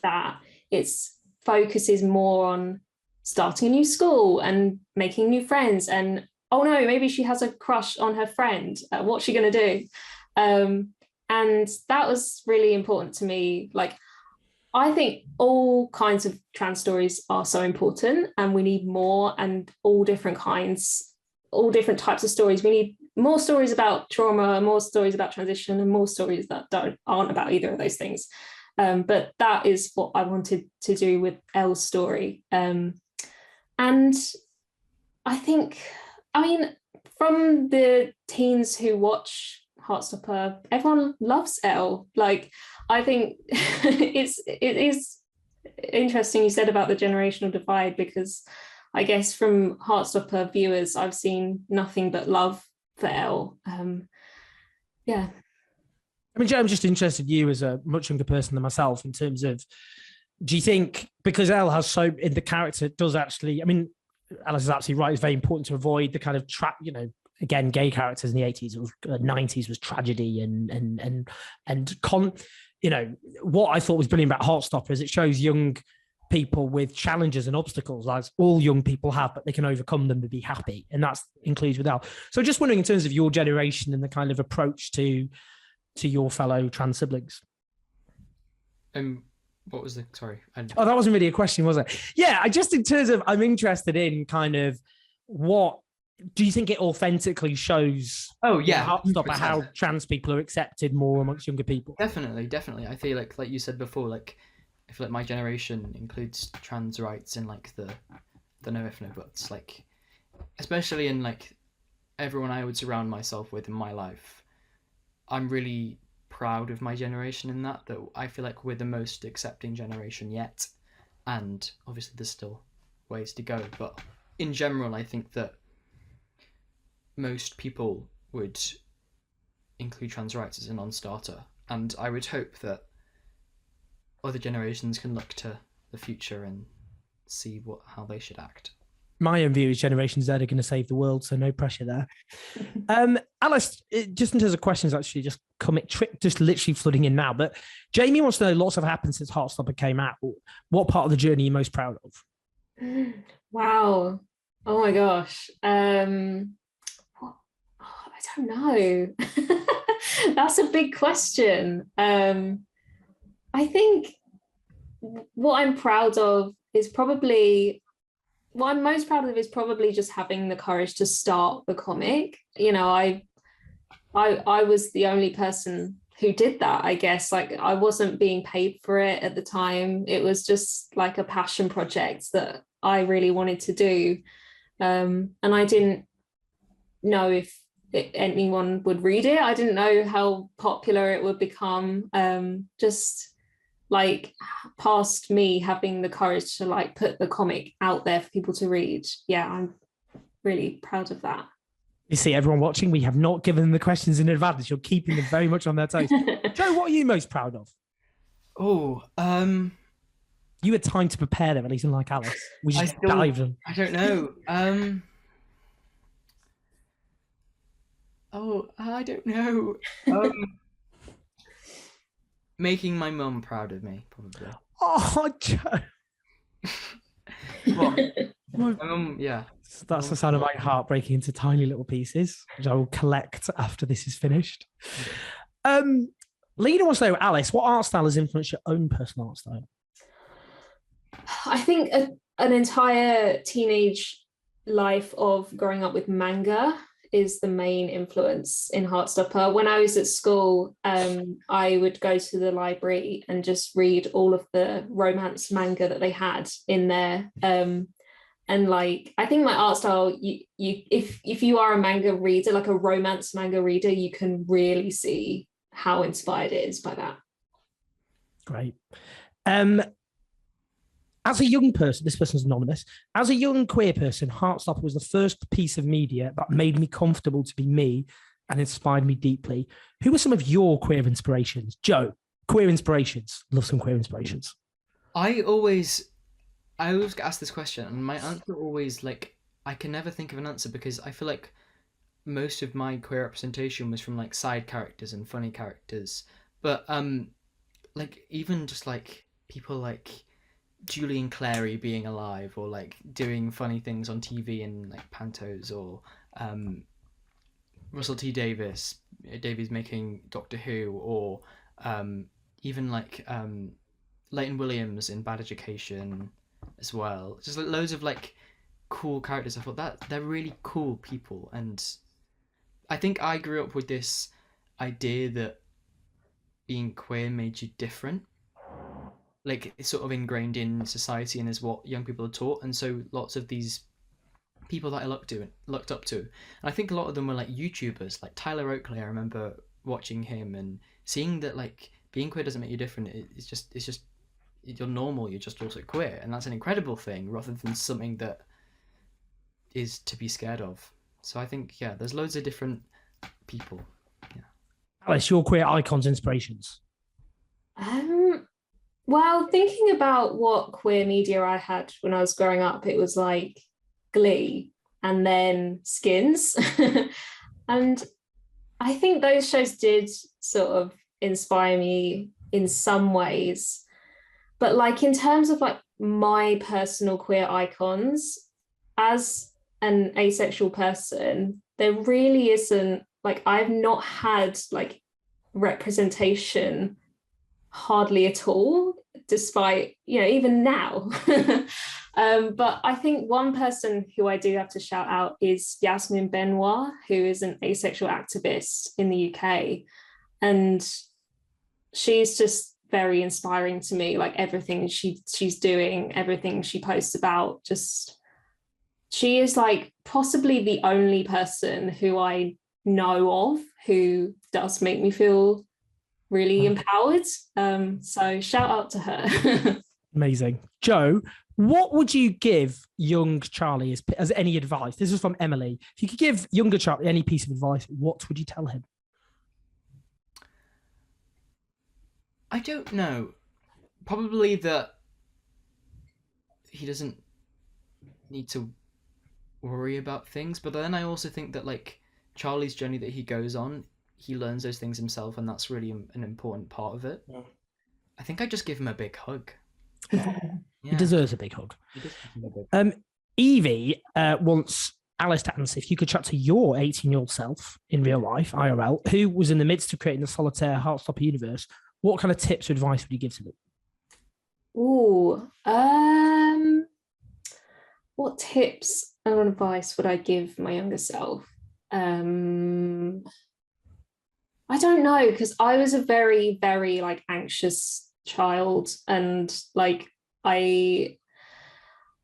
that. Its focus is more on starting a new school and making new friends, and oh no, maybe she has a crush on her friend. What's she going to do? And that was really important to me. Like, I think all kinds of trans stories are so important, and we need more, and all different kinds, all different types of stories. We need more stories about trauma, more stories about transition, and more stories that aren't about either of those things. But that is what I wanted to do with Elle's story. And I think, I mean, from the teens who watch Heartstopper, everyone loves Elle. Like, I think it is interesting you said about the generational divide, because I guess from Heartstopper viewers, I've seen nothing but love for Elle. Yeah. I mean, Joe, I'm just interested, you as a much younger person than myself, in terms of, do you think, because Elle has so, in the character does actually, I mean, Alice is absolutely right, it's very important to avoid the kind of trap, you know, again, gay characters in the 80s, it was 90s was tragedy you know, what I thought was brilliant about Heartstopper is it shows young people with challenges and obstacles, as all young people have, but they can overcome them to be happy. And that's includes with that. So just wondering, in terms of your generation and the kind of approach to your fellow trans siblings. What was the, sorry? Oh, that wasn't really a question, was it? Yeah, in terms of, I'm interested in kind of what, do you think it authentically shows? Oh yeah, how trans people are accepted more amongst younger people? Definitely. I feel like you said before, like I feel like my generation includes trans rights in like the no if no buts, like especially in like everyone I would surround myself with in my life. I'm really proud of my generation in that I feel like we're the most accepting generation yet, and obviously there's still ways to go, but in general I think that most people would include trans rights as a non-starter, and I would hope that other generations can look to the future and see how they should act. My own view is Generation Z are going to save the world, so no pressure there. Alice, just in terms of questions, actually, just literally flooding in now. But Jamie wants to know, lots have happened since Heartstopper came out. What part of the journey are you most proud of? Wow. Oh my gosh. I don't know. That's a big question. I think what I'm most proud of is probably just having the courage to start the comic. You know, I was the only person who did that, I guess. Like, I wasn't being paid for it at the time. It was just like a passion project that I really wanted to do. And I didn't know if anyone would read it. I didn't know how popular it would become. Just like past me having the courage to like put the comic out there for people to read. Yeah, I'm really proud of that. You see, everyone watching, we have not given them the questions in advance. You're keeping them very much on their toes. Joe, what are you most proud of? You had time to prepare them, at least unlike Alice. We just dived them. I don't know. I don't know. Making my mum proud of me, probably. Oh, Joe. What? My mum, yeah. That's the sound of my heart breaking into tiny little pieces, which I will collect after this is finished. Lena wants to know, Alice, what art style has influenced your own personal art style? I think an entire teenage life of growing up with manga is the main influence in Heartstopper. When I was at school, I would go to the library and just read all of the romance manga that they had in there. And like, I think my art style, if you are a manga reader, like a romance manga reader, you can really see how inspired it is by that. Great. As a young person, this person's anonymous, as a young queer person, Heartstopper was the first piece of media that made me comfortable to be me and inspired me deeply. Who were some of your queer inspirations? Joe, queer inspirations. Love some queer inspirations. I always get asked this question, and my answer always, like, I can never think of an answer because I feel like most of my queer representation was from like side characters and funny characters. But like even just like people like Julian Clary being alive, or like doing funny things on TV in like pantos, or Russell T Davies making Doctor Who, or even like Leighton Williams in Bad Education as well. Just like loads of like cool characters. I thought that they're really cool people, and I think I grew up with this idea that being queer made you different. Like, it's sort of ingrained in society and is what young people are taught. And so lots of these people that I looked up to, and I think a lot of them were like YouTubers, like Tyler Oakley. I remember watching him and seeing that like being queer doesn't make you different. It's just you're normal. You're just also queer, and that's an incredible thing rather than something that is to be scared of. So I think there's loads of different people. Yeah. Alice, your queer icons, inspirations. Well, thinking about what queer media I had when I was growing up, it was like Glee, and then Skins. And I think those shows did sort of inspire me in some ways. But like in terms of like my personal queer icons, as an asexual person, there really isn't, like, I've not had like representation hardly at all, despite, you know, even now. But I think one person who I do have to shout out is Yasmin Benoit, who is an asexual activist in the UK. And she's just very inspiring to me, like everything she's doing, everything she posts about, just, she is like possibly the only person who I know of who does make me feel really empowered. So shout out to her. Amazing. Joe, what would you give young Charlie as any advice? This is from Emily. If you could give younger Charlie any piece of advice, what would you tell him? I don't know. Probably that he doesn't need to worry about things, but then I also think that like Charlie's journey that he goes on, he learns those things himself, and that's really an important part of it. Yeah. I think I'd just give him a big hug. He deserves a big hug. Evie wants Alice to answer if you could chat to your 18-year-old self in real life, IRL, who was in the midst of creating the solitaire Heartstopper universe. What kind of tips or advice would you give to them? What tips and advice would I give my younger self? I don't know, because I was a very, very like anxious child, and like I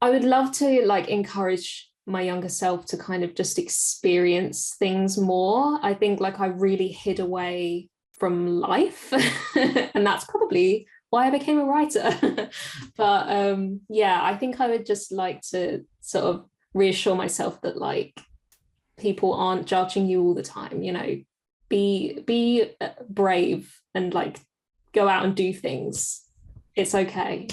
would love to like encourage my younger self to kind of just experience things more. I think like I really hid away from life and that's probably why I became a writer. But yeah, I think I would just like to sort of reassure myself that like people aren't judging you all the time, you know, be brave and like go out and do things. It's okay.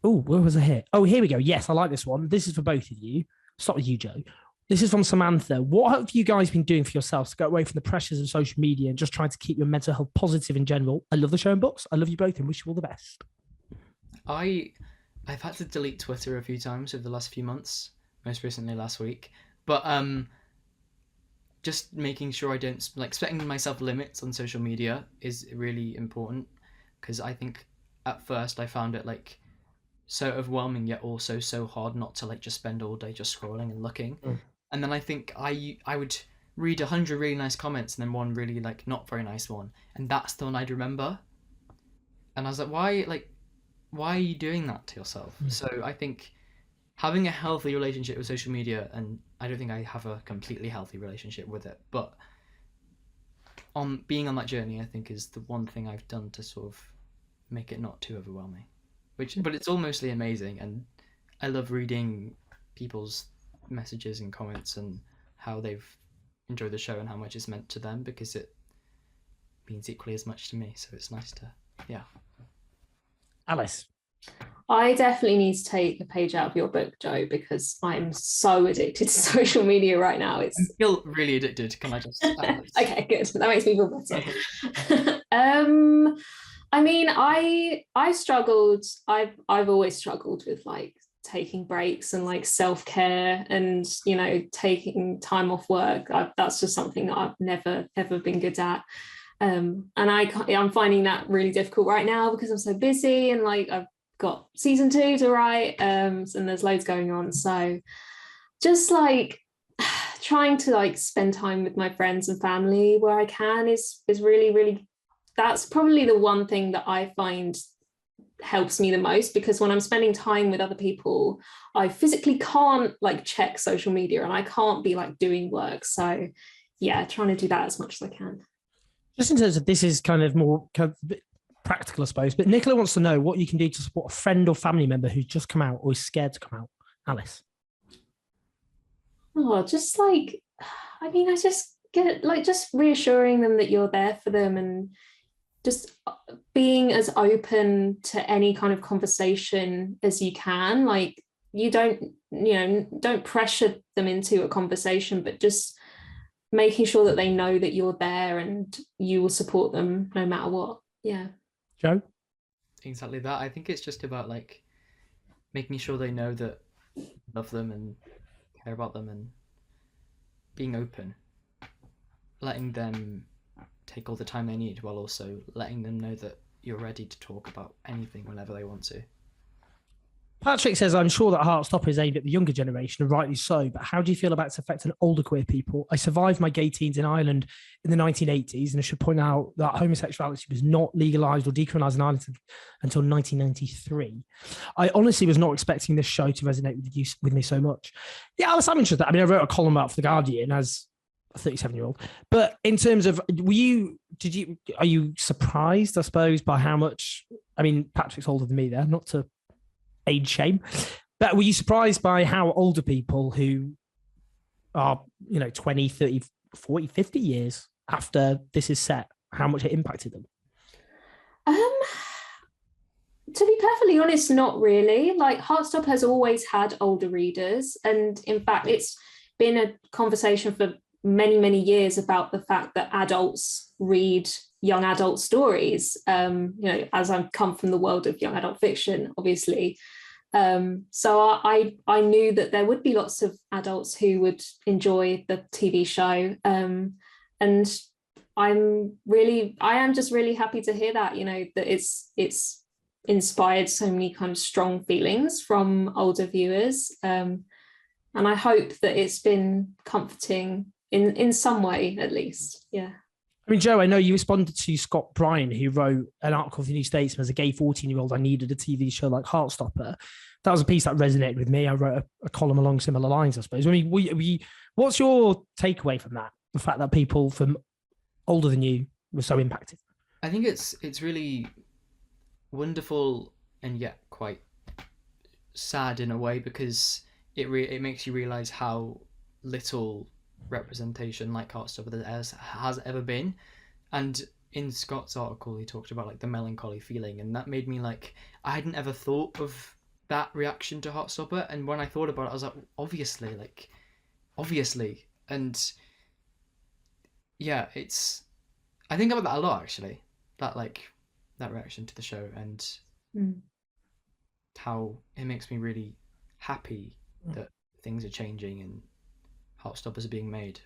Oh, where was I here? Oh, here we go. Yes, I like this one. This is for both of you. Start with you, Joe. This is from Samantha. What have you guys been doing for yourselves to get away from the pressures of social media and just trying to keep your mental health positive in general? I love the show and books. I love you both and wish you all the best. I've had to delete Twitter a few times over the last few months, most recently last week. But just making sure I don't, like, setting myself limits on social media is really important, because I think at first I found it like so overwhelming yet also so hard not to like just spend all day just scrolling and looking. And then I think I would read 100 really nice comments and then one really like not very nice one, and that's the one I'd remember. And I was like, why are you doing that to yourself? So I think having a healthy relationship with social media, and I don't think I have a completely healthy relationship with it, but on being on that journey, I think is the one thing I've done to sort of make it not too overwhelming. But it's all mostly amazing, and I love reading people's messages and comments and how they've enjoyed the show and how much it's meant to them, because it means equally as much to me. So it's nice to, yeah. Alice. I definitely need to take a page out of your book, Joe, because I'm so addicted to social media right now. I feel really addicted. Can I just? Okay, good. That makes me feel better. I mean, I struggled. I've always struggled with like taking breaks and like self-care and, you know, taking time off work. That's just something that I've never ever been good at. And I'm finding that really difficult right now because I'm so busy and like I've got season 2 to write, and there's loads going on. So just like trying to like spend time with my friends and family where I can is really, really, that's probably the one thing that I find helps me the most, because when I'm spending time with other people, I physically can't like check social media and I can't be like doing work. So yeah, trying to do that as much as I can. Just in terms of, this is kind of more kind of practical, I suppose, but Nicola wants to know what you can do to support a friend or family member who's just come out or is scared to come out. Alice. Oh, just like, I mean, I just get like just reassuring them that you're there for them and just being as open to any kind of conversation as you can. Like, you don't pressure them into a conversation, but just making sure that they know that you're there and you will support them no matter what. Yeah. Joe? Exactly that. I think it's just about like making sure they know that you love them and care about them, and being open, letting them take all the time they need, while also letting them know that you're ready to talk about anything whenever they want to. Patrick says, I'm sure that Heartstopper is aimed at the younger generation, and rightly so, but how do you feel about its effect on older queer people? I survived my gay teens in Ireland in the 1980s, and I should point out that homosexuality was not legalised or decriminalised in Ireland until 1993. I honestly was not expecting this show to resonate with me so much. Yeah, Alice, I'm interested. I mean, I wrote a column about for The Guardian as a 37-year-old, but in terms of, are you surprised, I suppose, by how much, I mean, Patrick's older than me there, not to age shame, but were you surprised by how older people who are 20, 30, 40, 50 years after this is set, how much it impacted them? To be perfectly honest, not really. Like, Heartstopper has always had older readers, and in fact it's been a conversation for many, many years about the fact that adults read young adult stories, as I've come from the world of young adult fiction, obviously. So I knew that there would be lots of adults who would enjoy the TV show. And I am just really happy to hear that, that it's inspired so many kind of strong feelings from older viewers. And I hope that it's been comforting in some way, at least. Yeah. I mean, Joe, I know you responded to Scott Bryan, who wrote an article for the New Statesman as a gay 14-year-old. I needed a TV show like Heartstopper. That was a piece that resonated with me. I wrote a column along similar lines, I suppose. I mean, what's your takeaway from that? The fact that people from older than you were so impacted? I think it's really wonderful and yet quite sad in a way, because it makes you realise how little representation like Heartstopper there has ever been. And in Scott's article he talked about like the melancholy feeling, and that made me like, I hadn't ever thought of that reaction to Heartstopper, and when I thought about it I was like, obviously. And yeah, I think about that a lot, actually, that reaction to the show, and how it makes me really happy that things are changing and Heartstoppers are being made.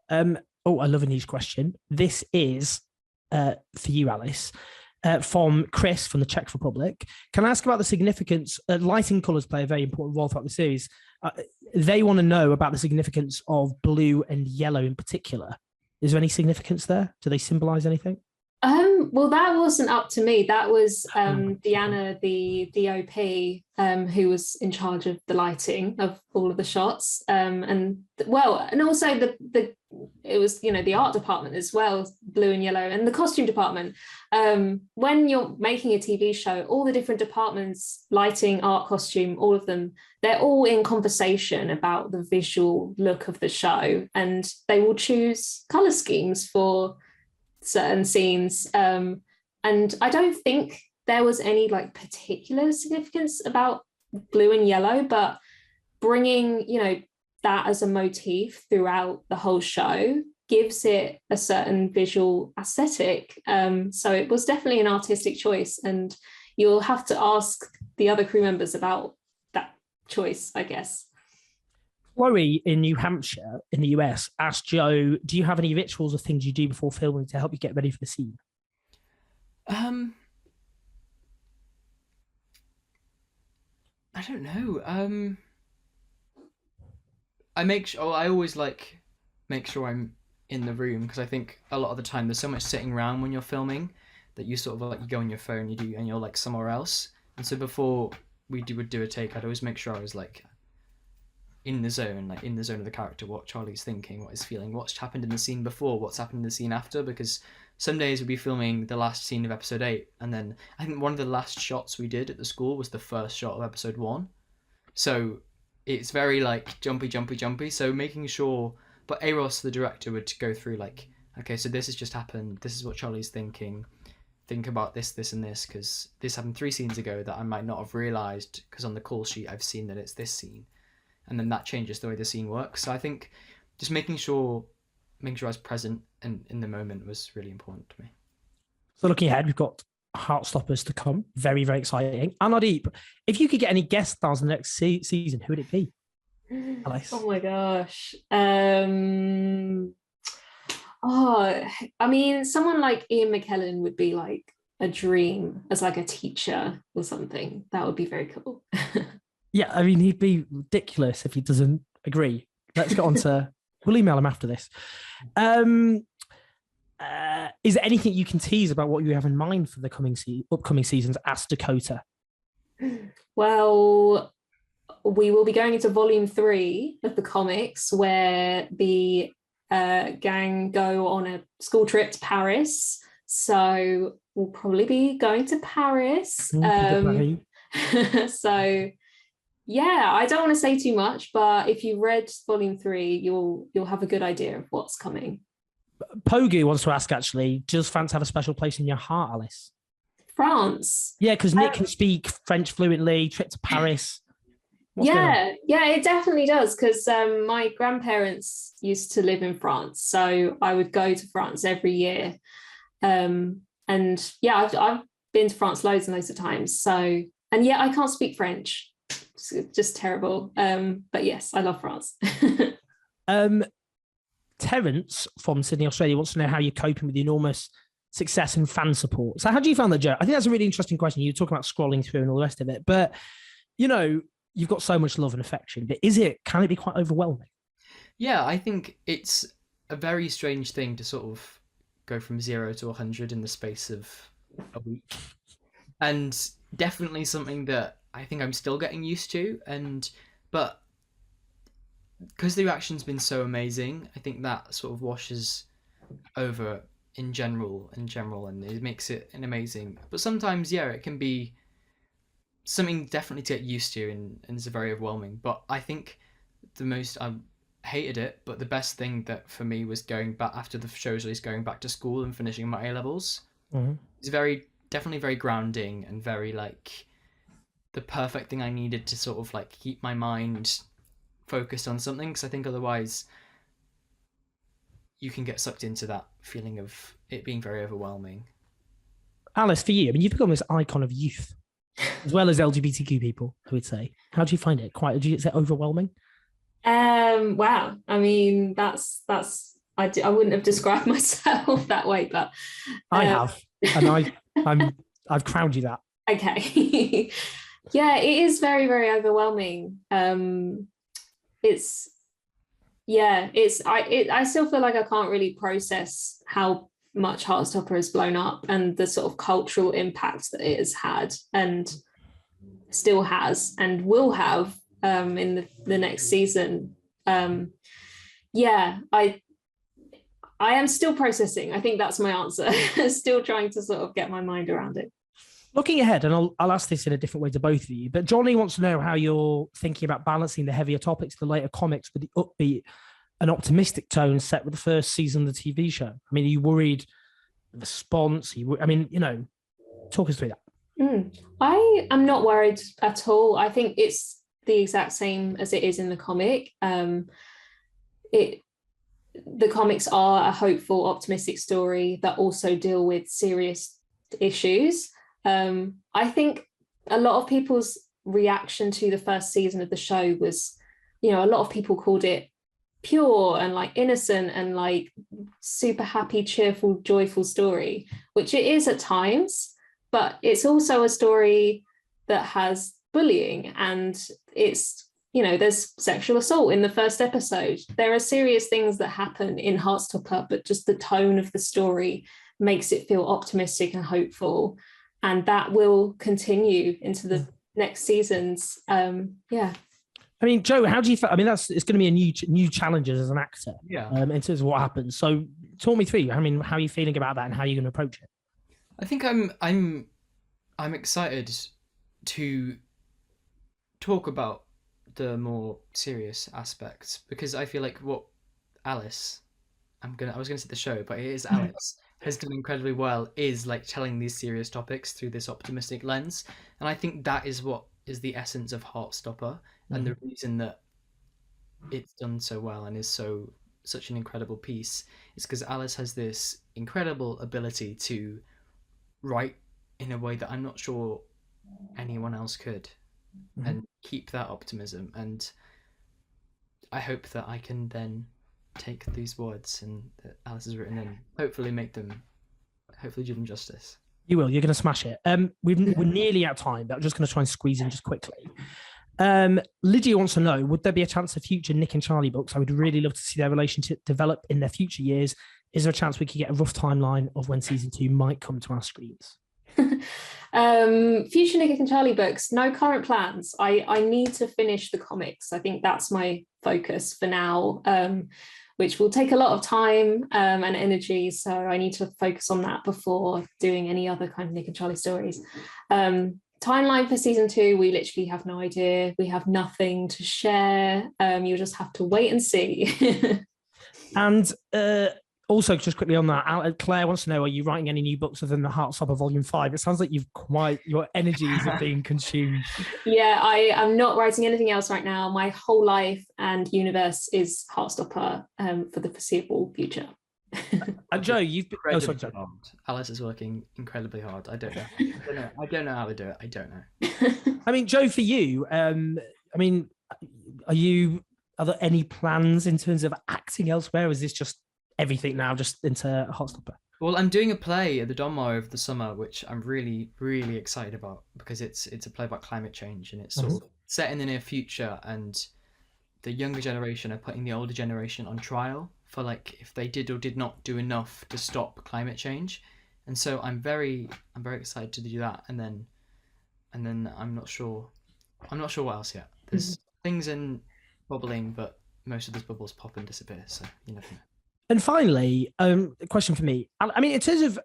I love a niche question. This is for you, Alice, from Chris from the Czech Republic. Can I ask about the significance? Lighting colours play a very important role throughout the series. They want to know about the significance of blue and yellow in particular. Is there any significance there? Do they symbolise anything? Well, that wasn't up to me. That was Deanna, the DOP, who was in charge of the lighting of all of the shots. And also it was, the art department as well, blue and yellow, and the costume department. When you're making a TV show, all the different departments, lighting, art, costume, all of them, they're all in conversation about the visual look of the show, and they will choose colour schemes for certain scenes, and I don't think there was any like particular significance about blue and yellow, but bringing that as a motif throughout the whole show gives it a certain visual aesthetic, so it was definitely an artistic choice, and you'll have to ask the other crew members about that choice, I guess. Chloe in New Hampshire in the US asked Joe, do you have any rituals or things you do before filming to help you get ready for the scene? I don't know. I always make sure I'm in the room, because I think a lot of the time there's so much sitting around when you're filming that you sort of like, you go on your phone, and you're like somewhere else. And so before we would do a take, I'd always make sure I was like in the zone of the character, what Charlie's thinking, what he's feeling, what's happened in the scene before, what's happened in the scene after, because some days we'd be filming the last scene of episode 8, and then I think one of the last shots we did at the school was the first shot of episode 1. So it's very like jumpy, so making sure, but Eros, the director, would go through like, okay, so this has just happened, this is what Charlie's thinking, think about this, and this, because this happened 3 scenes ago that I might not have realised, because on the call sheet I've seen that it's this scene. And then that changes the way the scene works. So I think just making sure I was present and in the moment was really important to me. So looking ahead, we've got Heartstoppers to come. Very, very exciting. Anadip, if you could get any guest stars in the next season, who would it be? Alice. Oh my gosh. I mean, someone like Ian McKellen would be like a dream as like a teacher or something. That would be very cool. Yeah, I mean, he'd be ridiculous if he doesn't agree. Let's get on to... We'll email him after this. Is there anything you can tease about what you have in mind for the upcoming seasons as Dakota? Well, we will be going into volume 3 of the comics, where the gang go on a school trip to Paris. So we'll probably be going to Paris. So yeah, I don't want to say too much, but if you read volume 3, you'll have a good idea of what's coming. Pogu wants to ask, actually, does France have a special place in your heart, Alice? France? Yeah, because Nick can speak French fluently, trip to Paris. Yeah, it definitely does, because my grandparents used to live in France, so I would go to France every year. And yeah, I've been to France loads and loads of times. So, and yeah, I can't speak French. It's just terrible. But yes, I love France. Terence from Sydney, Australia wants to know how you're coping with the enormous success and fan support. So how do you find that, Joe? I think that's a really interesting question. You're talking about scrolling through and all the rest of it, but you know, you've got so much love and affection, but can it be quite overwhelming? Yeah, I think it's a very strange thing to sort of go from 0 to 100 in the space of a week. And definitely something that I think I'm still getting used to. But because the reaction's been so amazing, I think that sort of washes over in general, and it makes it an amazing. But sometimes, yeah, it can be something definitely to get used to, and it's very overwhelming. But I think I hated it, but the best thing that for me was going back after the show's release, going back to school and finishing my A-levels. Mm-hmm. It's definitely very grounding and very like the perfect thing I needed to sort of like keep my mind focused on something, because I think otherwise you can get sucked into that feeling of it being very overwhelming. Alice, for you, I mean, you've become this icon of youth as well as LGBTQ people, I would say. How do you find it? Is it overwhelming? Wow. I mean, that's I wouldn't have described myself that way, but I have, and I've crowned you that. Okay. Yeah, it is very, very overwhelming. I still feel like I can't really process how much Heartstopper has blown up and the sort of cultural impact that it has had and still has and will have in the next season. I am still processing. I think that's my answer. Still trying to sort of get my mind around it. Looking ahead, and I'll ask this in a different way to both of you, but Johnny wants to know how you're thinking about balancing the heavier topics, the later comics, with the upbeat and optimistic tone set with the first season of the TV show. I mean, are you worried the response? Talk us through that. I am not worried at all. I think it's the exact same as it is in the comic. The comics are a hopeful, optimistic story that also deal with serious issues. I think a lot of people's reaction to the first season of the show was, a lot of people called it pure and like innocent and like super happy, cheerful, joyful story, which it is at times, but it's also a story that has bullying and it's, there's sexual assault in the first episode. There are serious things that happen in Heartstopper, but just the tone of the story makes it feel optimistic and hopeful. And that will continue into the next seasons. I mean, Joe, how do you feel? I mean, it's going to be a new challenges as an actor. Yeah. In terms of what happens. So talk me through. I mean, how are you feeling about that and how are you going to approach it? I think I'm excited to talk about the more serious aspects, because I feel like what Alice I was gonna say the show, but it is Alice, has done incredibly well, is like telling these serious topics through this optimistic lens. And I think that is what is the essence of Heartstopper, and the reason that it's done so well and is such an incredible piece is because Alice has this incredible ability to write in a way that I'm not sure anyone else could, and keep that optimism. And I hope that I can then take these words and that Alice has written and hopefully do them justice. You will. You're going to smash it. We're nearly out of time, but I'm just going to try and squeeze in just quickly. Lydia wants to know, would there be a chance of future Nick and Charlie books? I would really love to see their relationship develop in their future years. Is there a chance we could get a rough timeline of when season 2 might come to our screens? Future Nick and Charlie books, no current plans. I need to finish the comics. I think that's my focus for now, which will take a lot of time and energy. So I need to focus on that before doing any other kind of Nick and Charlie stories. Timeline for season 2, we literally have no idea. We have nothing to share. You'll just have to wait and see. And also, just quickly on that, Claire wants to know, are you writing any new books other than the Heartstopper Volume 5? It sounds like your energies are being consumed. Yeah, I am not writing anything else right now. My whole life and universe is Heartstopper for the foreseeable future. And Joe, you've been... Oh, sorry, Joe. Alice is working incredibly hard. I don't know how to do it. I don't know. I mean, Joe, for you, are there any plans in terms of acting elsewhere? Or is this just everything now just into Heartstopper? Well, I'm doing a play at the Donmar over the summer, which I'm really, really excited about, because it's a play about climate change, and it's sort of set in the near future, and the younger generation are putting the older generation on trial for like if they did or did not do enough to stop climate change. And so I'm very excited to do that, and then I'm not sure what else yet. There's things in bubbling, but most of those bubbles pop and disappear, so you never know. And finally, a question for me. I mean, in terms of,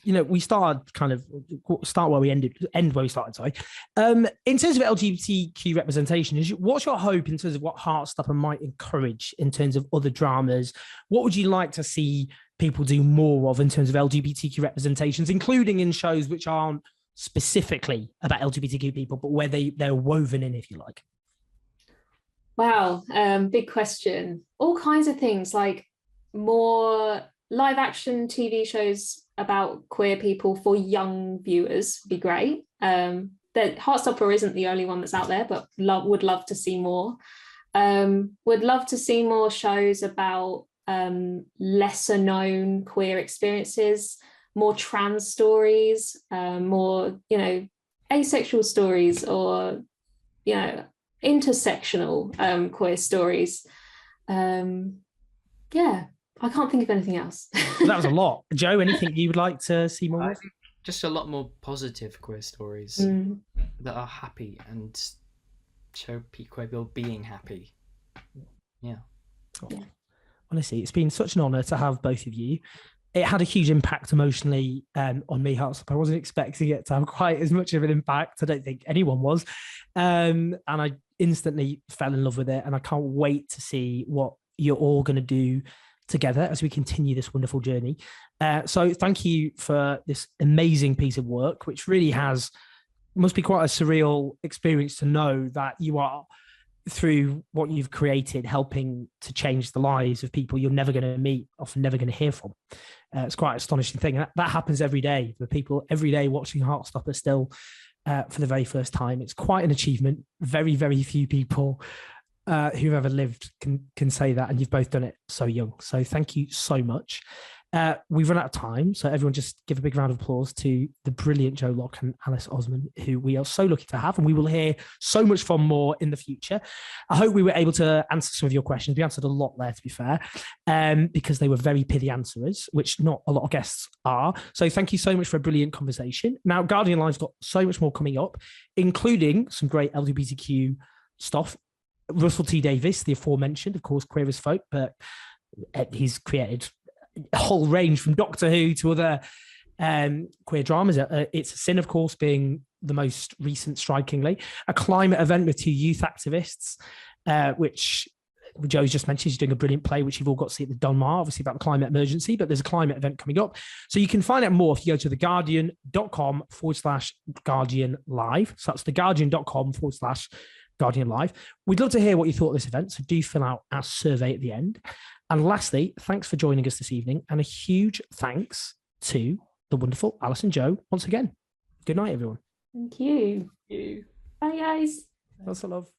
we start where we end where we started, sorry. In terms of LGBTQ representation, what's your hope in terms of what Heartstopper might encourage in terms of other dramas? What would you like to see people do more of in terms of LGBTQ representations, including in shows which aren't specifically about LGBTQ people, but where they're woven in, if you like? Wow, big question. All kinds of things, like more live action TV shows about queer people for young viewers would be great. That Heartstopper isn't the only one that's out there, but would love to see more. Would love to see more shows about lesser known queer experiences, more trans stories, more asexual stories, or intersectional queer stories. I can't think of anything else. That was a lot. Joe, anything you would like to see more of? Just a lot more positive queer stories that are happy and show queer people being happy. Yeah. Oh. Honestly, it's been such an honour to have both of you. It had a huge impact emotionally on me, Heartstopper. I wasn't expecting it to have quite as much of an impact. I don't think anyone was. And I instantly fell in love with it. And I can't wait to see what you're all going to do together as we continue this wonderful journey. So thank you for this amazing piece of work, which really must be quite a surreal experience to know that you are, through what you've created, helping to change the lives of people you're never going to meet, often never going to hear from. It's quite an astonishing thing. That happens every day. The people every day watching Heartstopper still for the very first time. It's quite an achievement. Very, very few people who've ever lived can say that, and you've both done it so young. So thank you so much. We've run out of time, so everyone just give a big round of applause to the brilliant Joe Locke and Alice Oseman, who we are so lucky to have, and we will hear so much from more in the future. I hope we were able to answer some of your questions. We answered a lot there, to be fair, because they were very pithy answerers, which not a lot of guests are. So thank you so much for a brilliant conversation. Now, Guardian Live's got so much more coming up, including some great LGBTQ stuff. Russell T Davies, the aforementioned, of course, queer as folk, but he's created a whole range from Doctor Who to other queer dramas. It's a Sin, of course, being the most recent, strikingly. A climate event with 2 youth activists, which Joe's just mentioned she's doing a brilliant play, which you've all got to see at the Donmar, obviously about the climate emergency, but there's a climate event coming up. So you can find out more if you go to theguardian.com/Guardian Live. So that's theguardian.com/Guardian Live. We'd love to hear what you thought of this event, so do fill out our survey at the end. And lastly, thanks for joining us this evening, and a huge thanks to the wonderful Alice and Joe once again. Good night, everyone. Thank you. Bye, guys. Lots of love.